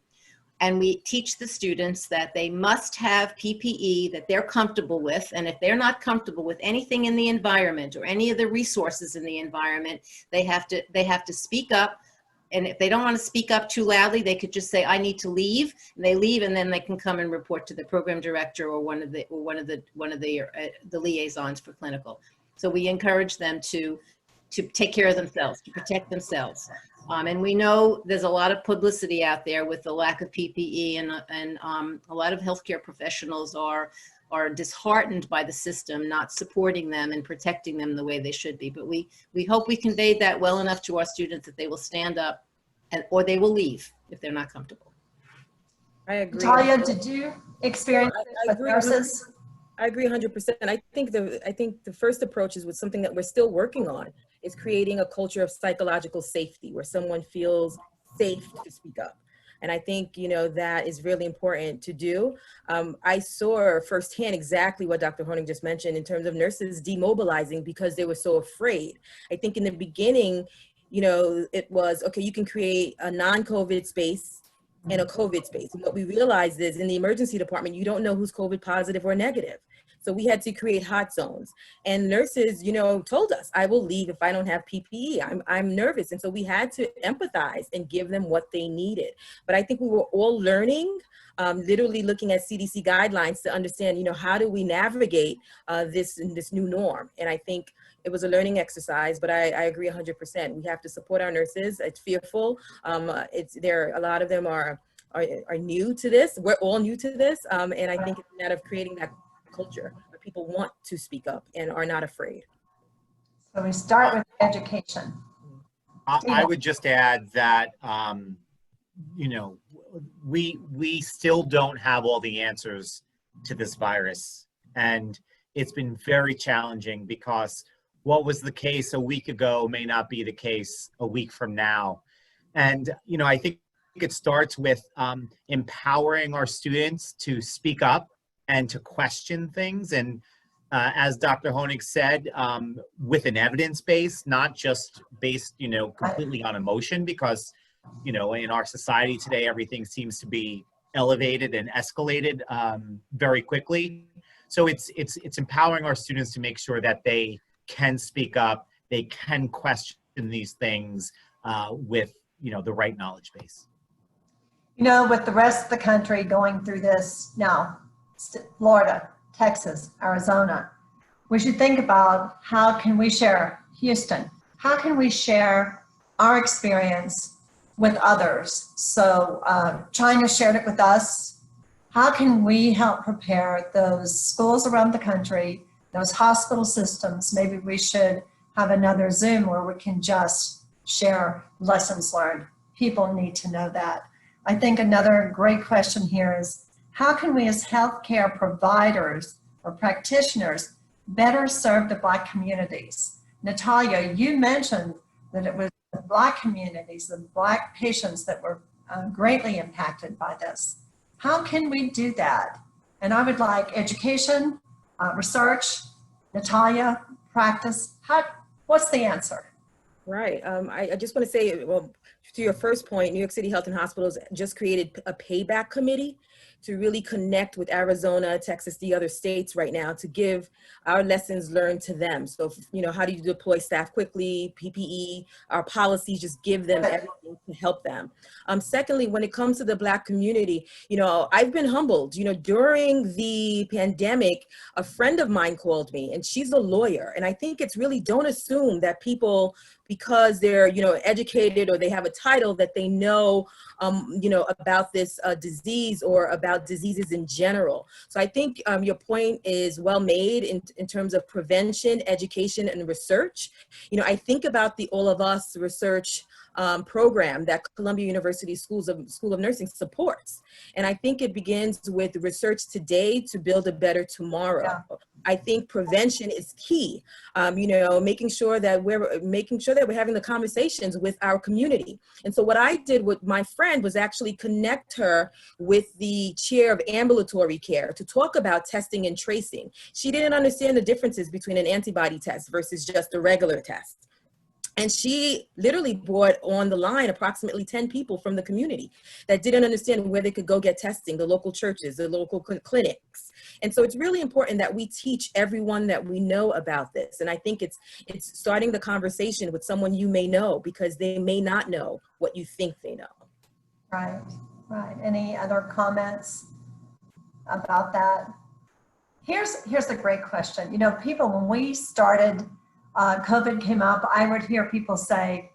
And we teach the students that they must have PPE that they're comfortable with, and if they're not comfortable with anything in the environment or any of the resources in the environment, they have to speak up. And if they don't want to speak up too loudly, they could just say, "I need to leave." And they leave, and then they can come and report to the program director or one of the liaisons for clinical. So we encourage them to take care of themselves, to protect themselves. And we know there's a lot of publicity out there with the lack of PPE, and a lot of healthcare professionals are disheartened by the system not supporting them and protecting them the way they should be. But we hope we conveyed that well enough to our students that they will stand up or they will leave if they're not comfortable. I agree. Natalia, did you experience it with nurses? I agree 100%. I think the first approach is with something that we're still working on, is creating a culture of psychological safety where someone feels safe to speak up. And I think, that is really important to do. I saw firsthand exactly what Dr. Honig just mentioned in terms of nurses demobilizing because they were so afraid. I think in the beginning, it was, okay, you can create a non-COVID space and a COVID space. And what we realized is in the emergency department, you don't know who's COVID positive or negative. So we had to create hot zones, and nurses, told us, "I will leave if I don't have PPE. I'm nervous." And so we had to empathize and give them what they needed. But I think we were all learning, literally looking at CDC guidelines to understand, how do we navigate this new norm? And I think It was a learning exercise, but I agree 100%. We have to support our nurses. It's fearful. A lot of them are new to this. We're all new to this. And I think it's a matter of creating that culture where people want to speak up and are not afraid. So we start with education. I would just add that, you know, we still don't have all the answers to this virus. And it's been very challenging because what was the case a week ago may not be the case a week from now. And, you know, I think it starts with empowering our students to speak up and to question things. And as Dr. Honig said, with an evidence base, not just based, you know, completely on emotion, because, you know, in our society today, everything seems to be elevated and escalated very quickly. So it's empowering our students to make sure that they can speak up, they can question these things with, you know, the right knowledge base. You know, with the rest of the country going through this now, Florida, Texas, Arizona, we should think about how can we share, Houston, how can we share our experience with others? So China shared it with us. How can we help prepare those schools around the country, those hospital systems? Maybe we should have another Zoom where we can just share lessons learned. People need to know that. I think another great question here is, how can we as healthcare providers or practitioners better serve the Black communities? Natalia, you mentioned that it was the Black communities, the Black patients that were greatly impacted by this. How can we do that? And I would like education, research, Natalia, practice. What's the answer? Right. I just want to say, well, to your first point, New York City Health and Hospitals just created a payback committee to really connect with Arizona, Texas, the other states right now to give our lessons learned to them. So, you know, how do you deploy staff quickly, PPE, our policies, just give them everything to help them. Secondly, when it comes to the Black community, you know, I've been humbled. You know, during the pandemic, a friend of mine called me and she's a lawyer. And I think it's really, don't assume that people, because they're, you know, educated or they have a title, that they know, you know, about this disease or about diseases in general. So I think your point is well made in terms of prevention, education, and research. You know, I think about the All of Us research program that Columbia University School of Nursing supports. And I think it begins with research today to build a better tomorrow. Yeah. I think prevention is key. You know, making sure that we're having the conversations with our community. And so what I did with my friend was actually connect her with the chair of ambulatory care to talk about testing and tracing. She didn't understand the differences between an antibody test versus just a regular test. And she literally brought on the line approximately 10 people from the community that didn't understand where they could go get testing, the local churches, the local clinics. And so it's really important that we teach everyone that we know about this. And I think it's starting the conversation with someone you may know, because they may not know what you think they know. Right, right. Any other comments about that? Here's a great question. You know, people, when we started, COVID came up, I would hear people say,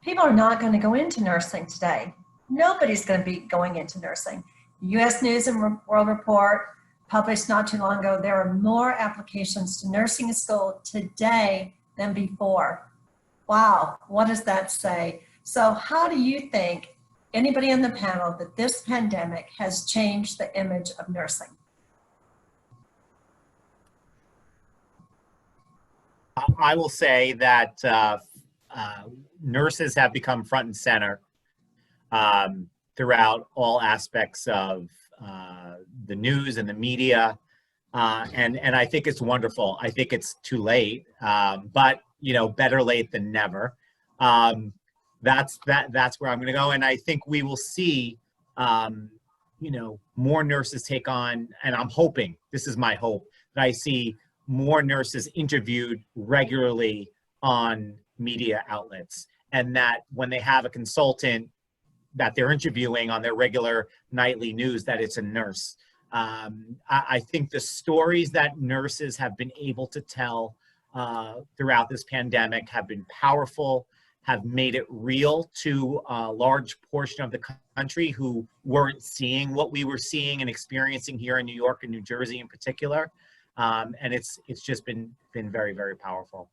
people are not going to go into nursing today. Nobody's going to be going into nursing. U.S. News and World Report published not too long ago, there are more applications to nursing school today than before. Wow, what does that say? So how do you think, anybody on the panel, that this pandemic has changed the image of nursing? I will say that nurses have become front and center throughout all aspects of the news and the media, and I think it's wonderful. I think it's too late, but you know, better late than never. That's where I'm going to go, and I think we will see, you know, more nurses take on, and I'm hoping, this is my hope, that I see more nurses interviewed regularly on media outlets, and that when they have a consultant that they're interviewing on their regular nightly news, that it's a nurse. I think the stories that nurses have been able to tell throughout this pandemic have been powerful, have made it real to a large portion of the country who weren't seeing what we were seeing and experiencing here in New York and New Jersey in particular. And it's just been very, very powerful.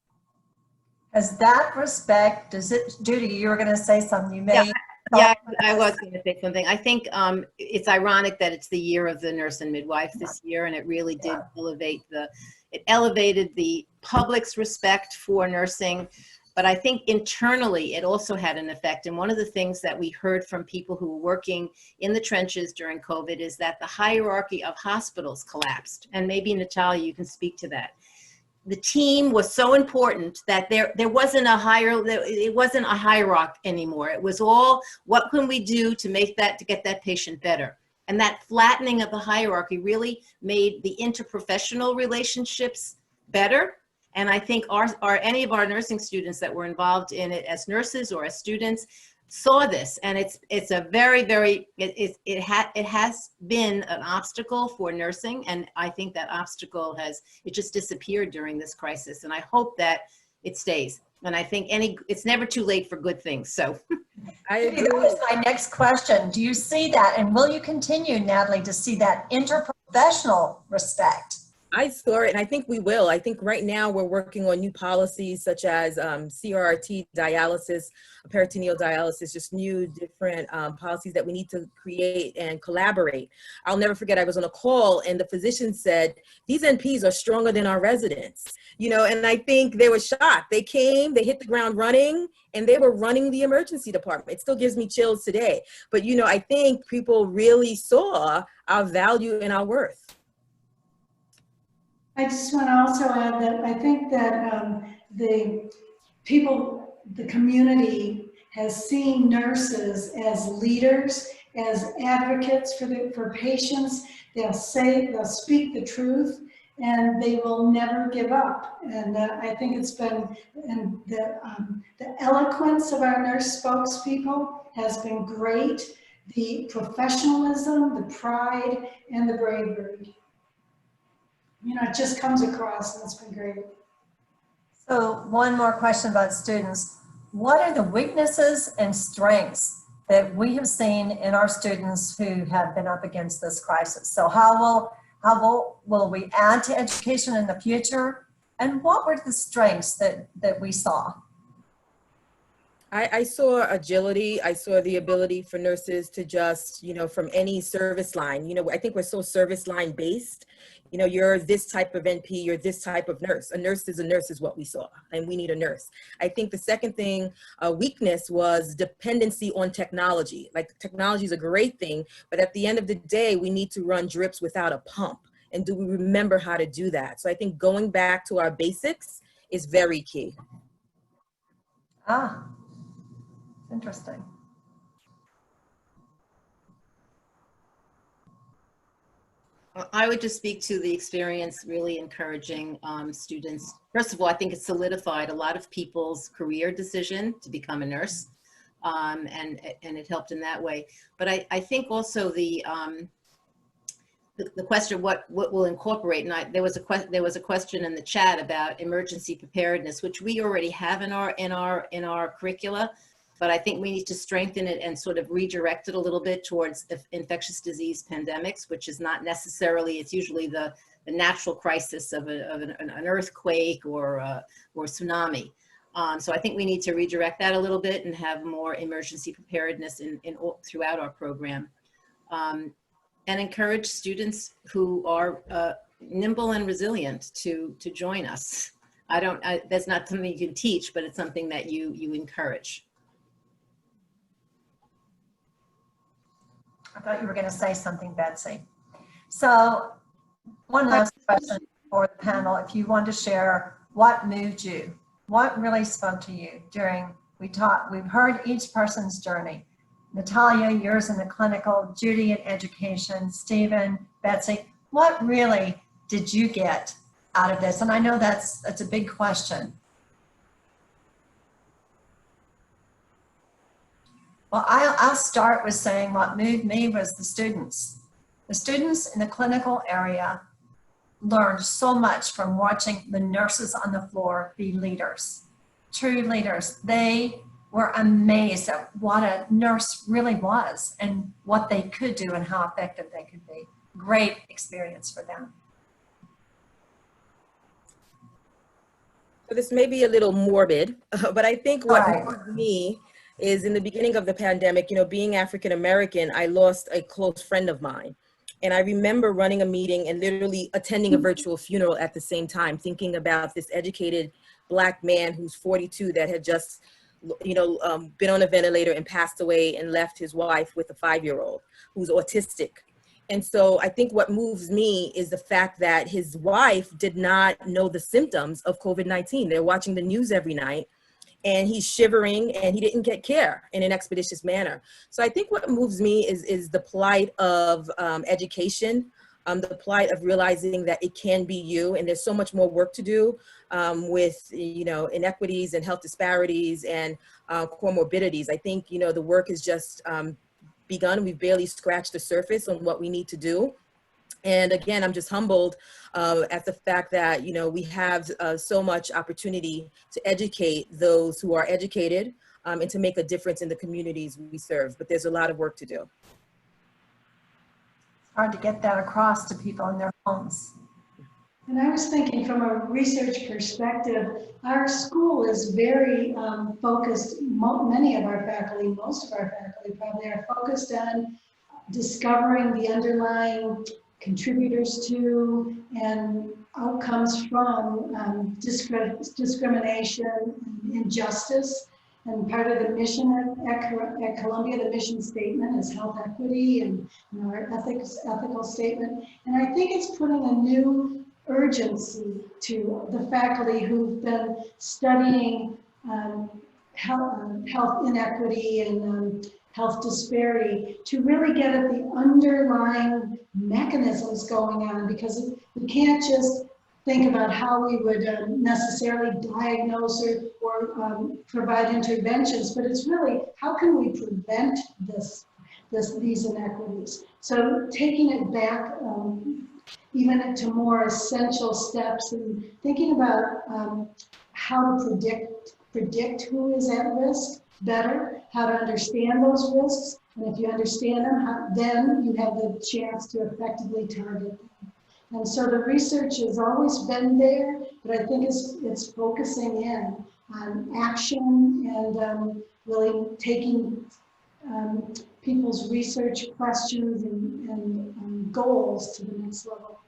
As that respect, does it, Judy, you were going to say something, you may. Yeah, I was going to say something. I think it's ironic that it's the year of the nurse and midwife this year, and it really did elevated the public's respect for nursing. But I think internally it also had an effect. And one of the things that we heard from people who were working in the trenches during COVID is that the hierarchy of hospitals collapsed. And maybe Natalia, you can speak to that. The team was so important that there wasn't a hierarchy anymore. It was all, what can we do to make that, to get that patient better? And that flattening of the hierarchy really made the interprofessional relationships better. And I think any of our nursing students that were involved in it as nurses or as students saw this, and it's a very, very, it has been an obstacle for nursing, and I think that obstacle it just disappeared during this crisis, and I hope that it stays. And I think it's never too late for good things. So I agree. That was my next question. Do you see that, and will you continue, Natalie, to see that interprofessional respect? I saw it, and I think we will. I think right now we're working on new policies such as CRRT dialysis, peritoneal dialysis, just new different policies that we need to create and collaborate. I'll never forget, I was on a call and the physician said, these NPs are stronger than our residents, you know, and I think they were shocked. They came, they hit the ground running, and they were running the emergency department. It still gives me chills today. But, you know, I think people really saw our value and our worth. I just want to also add that I think that the community has seen nurses as leaders, as advocates for patients. They'll speak the truth, and they will never give up. And I think it's been, and the eloquence of our nurse spokespeople has been great. The professionalism, the pride, and the bravery. You know, it just comes across, and it's been great. So one more question about students. What are the weaknesses and strengths that we have seen in our students who have been up against this crisis? So how will we add to education in the future? And what were the strengths that we saw? I saw agility. I saw the ability for nurses to just, you know, from any service line, you know, I think we're so service line based. You know, you're this type of NP, you're this type of nurse. A nurse is what we saw, and we need a nurse. I think the second thing, weakness, was dependency on technology. Like, technology is a great thing, but at the end of the day, we need to run drips without a pump. And do we remember how to do that? So I think going back to our basics is very key. Ah, interesting. I would just speak to the experience really encouraging students. First of all, I think it solidified a lot of people's career decision to become a nurse, and it helped in that way. But I think also the question, what will incorporate, and there was a question in the chat about emergency preparedness, which we already have in our curricula. But I think we need to strengthen it and sort of redirect it a little bit towards infectious disease pandemics, which is not necessarily, it's usually the natural crisis of an earthquake or tsunami. So I think we need to redirect that a little bit and have more emergency preparedness throughout our program. And encourage students who are nimble and resilient to join us. That's not something you can teach, but it's something that you encourage. I thought you were going to say something, Betsy. So one last question for the panel. If you want to share what moved you, what really spoke to you during, we've heard each person's journey. Natalia, yours in the clinical, Judy in education, Stephen, Betsy, what really did you get out of this? And I know that's a big question. Well, I'll start with saying what moved me was the students. The students in the clinical area learned so much from watching the nurses on the floor be leaders, true leaders. They were amazed at what a nurse really was and what they could do and how effective they could be. Great experience for them. So this may be a little morbid, but I think what Right. moved me is in the beginning of the pandemic, you know, being African American, I lost a close friend of mine. And I remember running a meeting and literally attending a virtual funeral at the same time, thinking about this educated Black man who's 42 that had just, you know, been on a ventilator and passed away and left his wife with a 5-year-old who's autistic. And so I think what moves me is the fact that his wife did not know the symptoms of COVID-19. They're watching the news every night and he's shivering and he didn't get care in an expeditious manner. So I think what moves me is the plight of education, the plight of realizing that it can be you, and there's so much more work to do with, you know, inequities and health disparities and comorbidities. I think, you know, the work is just begun. We've barely scratched the surface on what we need to do. And again, I'm just humbled at the fact that, you know, we have so much opportunity to educate those who are educated and to make a difference in the communities we serve. But there's a lot of work to do. It's hard to get that across to people in their homes. And I was thinking from a research perspective, our school is very focused, many of our faculty, most of our faculty probably are focused on discovering the underlying contributors to and outcomes from discrimination and injustice. And part of the mission at Columbia, the mission statement is health equity and, you know, our ethical statement. And I think it's putting a new urgency to the faculty who've been studying health inequity and health disparity to really get at the underlying mechanisms going on, because we can't just think about how we would necessarily diagnose or provide interventions, but it's really how can we prevent these inequities. So taking it back even to more essential steps and thinking about how to predict who is at risk better, how to understand those risks, and if you understand them, then you have the chance to effectively target them. And so the research has always been there, but I think it's focusing in on action and really taking people's research questions and goals to the next level.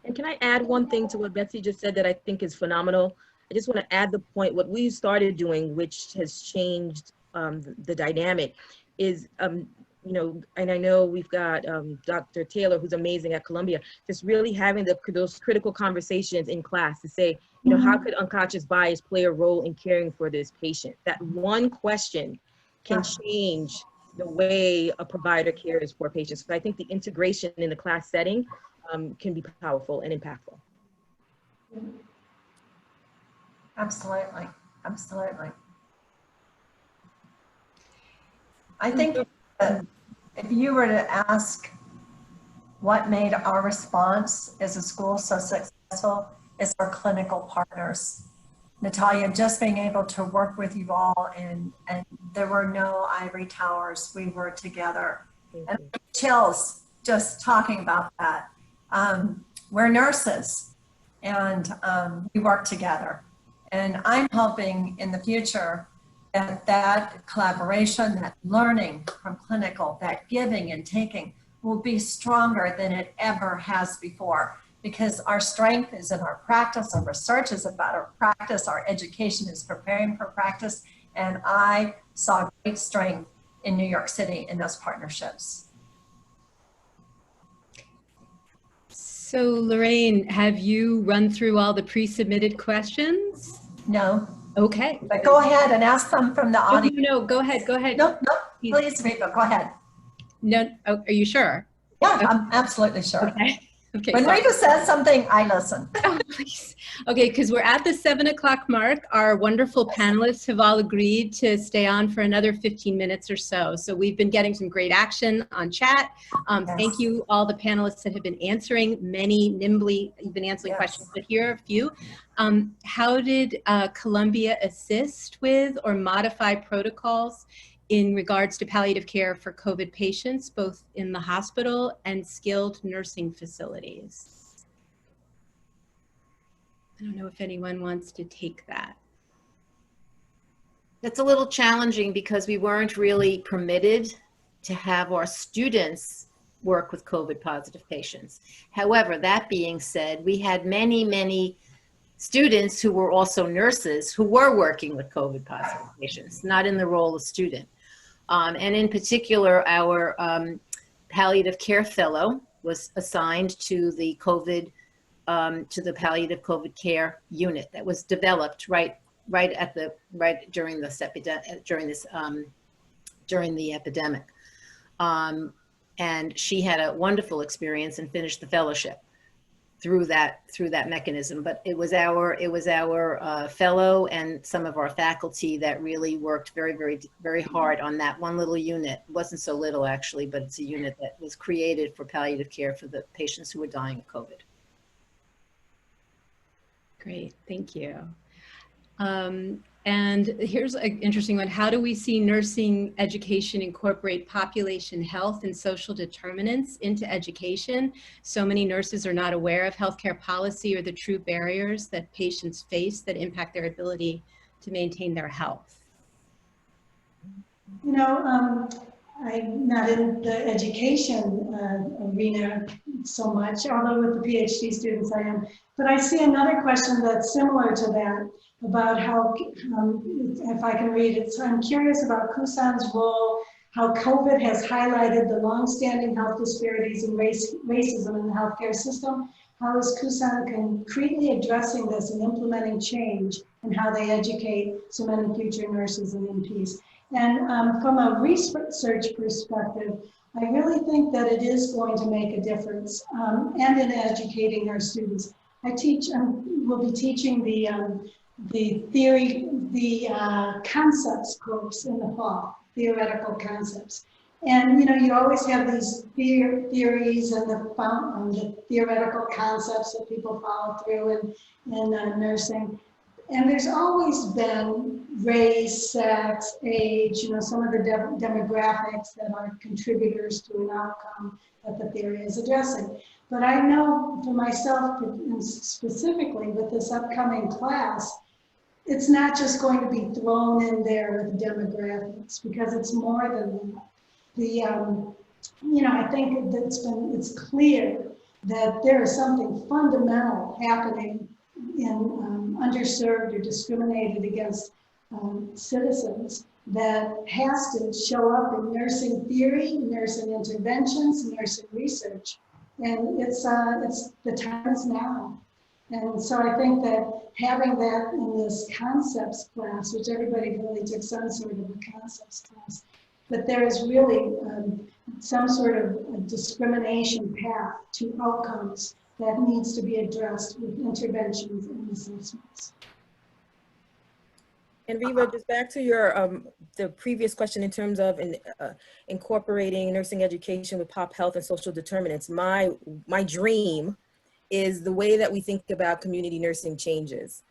And can I add one thing to what Betsy just said that I think is phenomenal? I just want to add the point, what we started doing, which has changed the dynamic, is, you know, and I know we've got Dr. Taylor, who's amazing at Columbia, just really having those critical conversations in class to say, you know, how could unconscious bias play a role in caring for this patient? That one question can change the way a provider cares for patients. So I think the integration in the class setting can be powerful and impactful. Absolutely, absolutely. I think if you were to ask what made our response as a school so successful, is our clinical partners. Natalia, just being able to work with you all, and there were no ivory towers, we were together. And chills just talking about that. We're nurses and we work together. And I'm hoping in the future that collaboration, that learning from clinical, that giving and taking will be stronger than it ever has before, because our strength is in our practice, our research is about our practice, our education is preparing for practice, and I saw great strength in New York City in those partnerships. So Lorraine, have you run through all the pre-submitted questions? No. Okay. But go ahead and ask them from the audience. No, go ahead, go ahead. No, please, Reba, go ahead. No, oh, are you sure? Yeah, I'm absolutely sure. Okay. Okay, When sorry. Rita says something, I listen. Oh, please. Okay, because we're at the 7 o'clock mark. Our wonderful panelists have all agreed to stay on for another 15 minutes or so. So we've been getting some great action on chat. Thank you all the panelists that have been answering many nimbly, you've been answering questions, but here are a few. How did Columbia assist with or modify protocols in regards to palliative care for COVID patients, both in the hospital and skilled nursing facilities? I don't know if anyone wants to take that. That's a little challenging because we weren't really permitted to have our students work with COVID positive patients. However, that being said, we had many students who were also nurses who were working with COVID positive patients, not in the role of student. And in particular, our palliative care fellow was assigned to the palliative COVID care unit that was developed right during the epidemic. And she had a wonderful experience and finished the fellowship through that mechanism. But it was our fellow and some of our faculty that really worked very hard on that one little unit. It wasn't so little actually, but it's a unit that was created for palliative care for the patients who were dying of COVID. Great, thank you. And here's an interesting one. How do we see nursing education incorporate population health and social determinants into education? So many nurses are not aware of healthcare policy or the true barriers that patients face that impact their ability to maintain their health. You know, I'm not in the education arena so much, although with the PhD students I am. But I see another question that's similar to that about how, if I can read it, so I'm curious about CUSON's role, how COVID has highlighted the longstanding health disparities and racism in the healthcare system. How is CUSON concretely addressing this and implementing change and how they educate so many future nurses and NPs? And from a research perspective, I really think that it is going to make a difference and in educating our students. I teach, will be teaching the concepts course in the fall, theoretical concepts. And you know, you always have these theories and the theoretical concepts that people follow through in nursing. And there's always been race, sex, age, you know, some of the demographics that are contributors to an outcome that the theory is addressing. But I know for myself, specifically with this upcoming class, it's not just going to be thrown in there with demographics because it's more than that. You know, I think that it's clear that there is something fundamental happening in underserved or discriminated against citizens that has to show up in nursing theory, nursing interventions, nursing research. And it's the time is now. And so I think that having that in this concepts class, which everybody really took some sort of a concepts class, but there is really some sort of discrimination path to outcomes that needs to be addressed with interventions and assessments. And Riva, just back to your the previous question in terms of incorporating nursing education with pop health and social determinants. My dream is the way that we think about community nursing changes.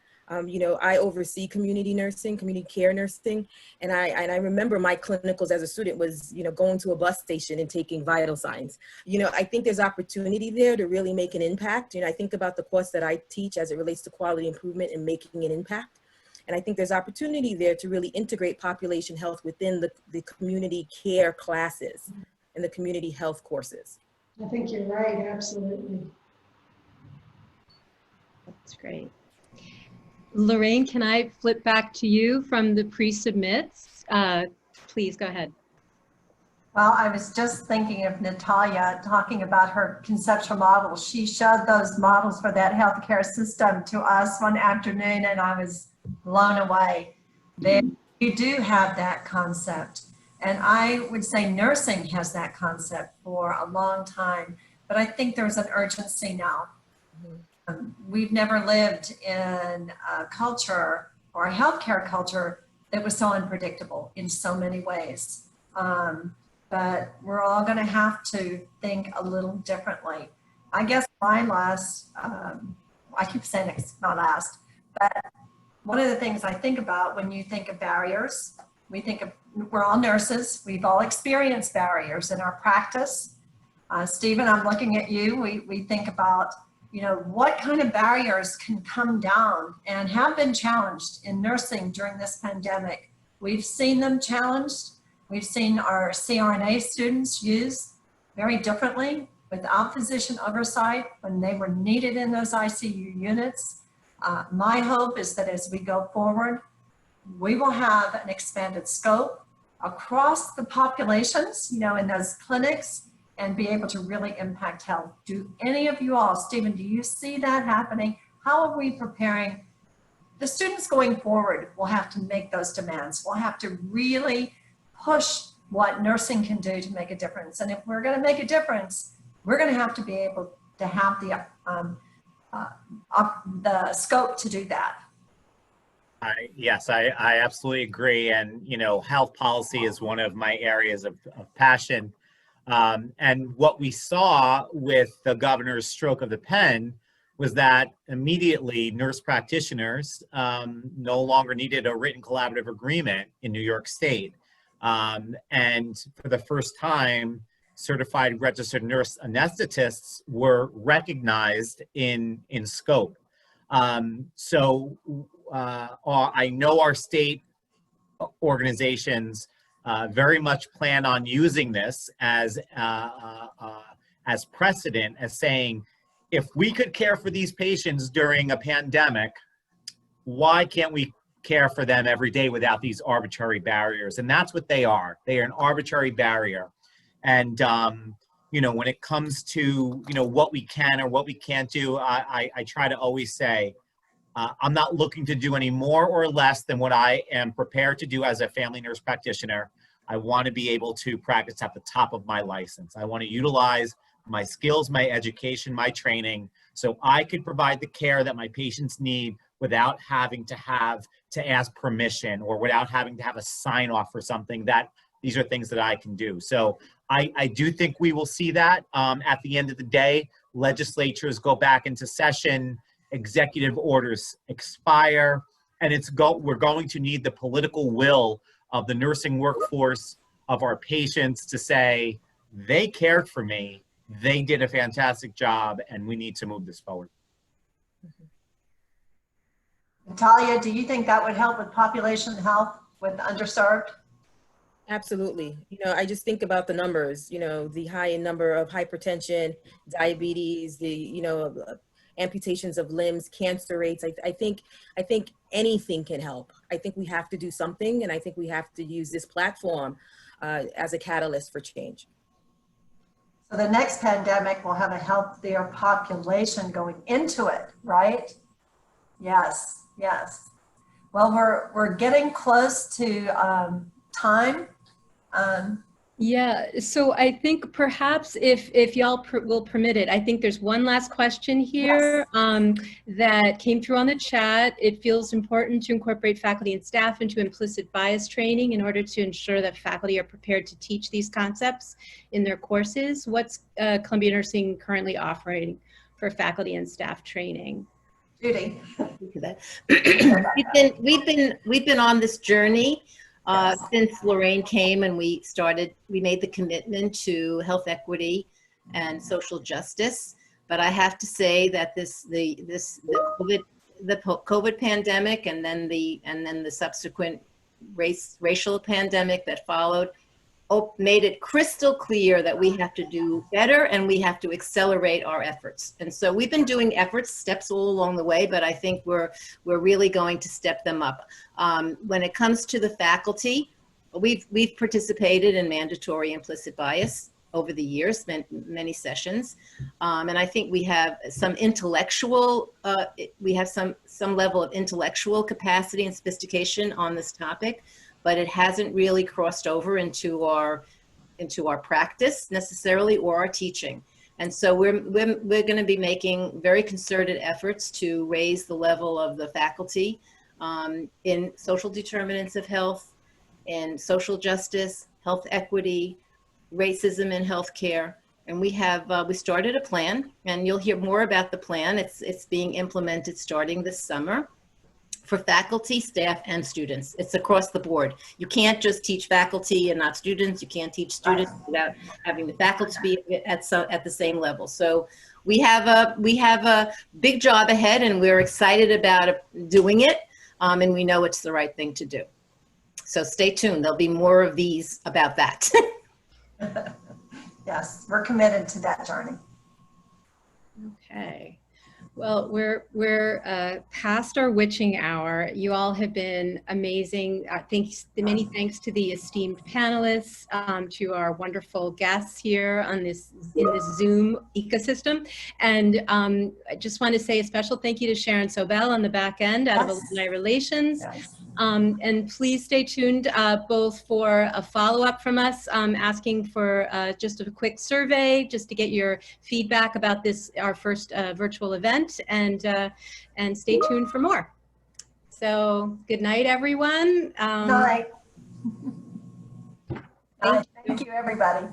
You know, I oversee community nursing, community care nursing, and I remember my clinicals as a student was, you know, going to a bus station and taking vital signs. You know, I think there's opportunity there to really make an impact. You know, I think about the course that I teach as it relates to quality improvement and making an impact. And I think there's opportunity there to really integrate population health within the community care classes and the community health courses. I think you're right, absolutely. That's great. Lorraine, can I flip back to you from the pre-submits? Please go ahead. Well, I was just thinking of Natalia talking about her conceptual models. She showed those models for that healthcare system to us one afternoon, and I was blown away. You do have that concept. And I would say nursing has that concept for a long time. but I think there's an urgency now. We've never lived in a culture or a healthcare culture that was so unpredictable in so many ways. But we're all going to have to think a little differently. I guess my last, I keep saying it's not last, but one of the things I think about when you think of barriers, we're all nurses. We've all experienced barriers in our practice. Stephen, I'm looking at you. We think about, what kind of barriers can come down and have been challenged in nursing during this pandemic. We've seen them challenged. We've seen our CRNA students used very differently without physician oversight when they were needed in those ICU units. My hope is that as we go forward, we will have an expanded scope across the populations, in those clinics, and be able to really impact health. Do any of you all, Stephen, do you see that happening? How are we preparing? The students going forward will have to make those demands. We'll have to really push what nursing can do to make a difference. And if we're going to make a difference, we're going to have to be able to have the scope to do that. Yes, I absolutely agree. And, health policy is one of my areas of passion. And what we saw with the governor's stroke of the pen was that immediately nurse practitioners no longer needed a written collaborative agreement in New York State. And for the first time, certified registered nurse anesthetists were recognized in scope. So I know our state organizations very much plan on using this as precedent, as saying, if we could care for these patients during a pandemic, why can't we care for them every day without these arbitrary barriers? And that's what they are. They are an arbitrary barrier. And, when it comes to, what we can or what we can't do, I try to always say, I'm not looking to do any more or less than what I am prepared to do as a family nurse practitioner. I want to be able to practice at the top of my license. I want to utilize my skills, my education, my training, so I could provide the care that my patients need without having to ask permission or without having to have a sign off for something. That these are things that I can do. So I do think we will see that at the end of the day. Legislatures go back into session, executive orders expire, and we're going to need the political will of the nursing workforce, of our patients, to say, they cared for me, they did a fantastic job, and we need to move this forward. Natalia, do you think that would help with population health with underserved? Absolutely. I just think about the numbers, the high number of hypertension, diabetes, the, amputations of limbs, cancer rates. I think anything can help. I think we have to do something, and I think we have to use this platform as a catalyst for change. So the next pandemic will have a healthier population going into it, right? Yes, yes. Well, we're getting close to time. Yeah, so I think perhaps if y'all will permit it, I think there's one last question here that came through on the chat. It feels important to incorporate faculty and staff into implicit bias training in order to ensure that faculty are prepared to teach these concepts in their courses. What's Columbia Nursing currently offering for faculty and staff training? Judy. We've been on this journey since Lorraine came, and we made the commitment to health equity and social justice. But I have to say that the COVID pandemic and then the subsequent racial pandemic that followed made it crystal clear that we have to do better and we have to accelerate our efforts. And so we've been doing steps all along the way, but I think we're really going to step them up. When it comes to the faculty, we've participated in mandatory implicit bias over the years, many sessions. And I think we have some intellectual, some level of intellectual capacity and sophistication on this topic, but it hasn't really crossed over into our practice necessarily, or our teaching. And so we're going to be making very concerted efforts to raise the level of the faculty in social determinants of health, in social justice, health equity, racism in healthcare. And we started a plan, and you'll hear more about the plan. It's being implemented starting this summer for faculty, staff, and students. It's across the board. You can't just teach faculty and not students. You can't teach students without having the faculty be at the same level. So we have a big job ahead, and we're excited about doing it, and we know it's the right thing to do. So stay tuned. There'll be more of these about that. Yes, we're committed to that journey. Okay. Well, we're past our witching hour. You all have been amazing. Many thanks to the esteemed panelists, to our wonderful guests here in this Zoom ecosystem. And I just want to say a special thank you to Sharon Sobel on the back end out of Alumni Relations. Yes. And please stay tuned both for a follow-up from us, asking for just a quick survey just to get your feedback about our first virtual event, and stay tuned for more. So good night, everyone. Night. Thank you, everybody.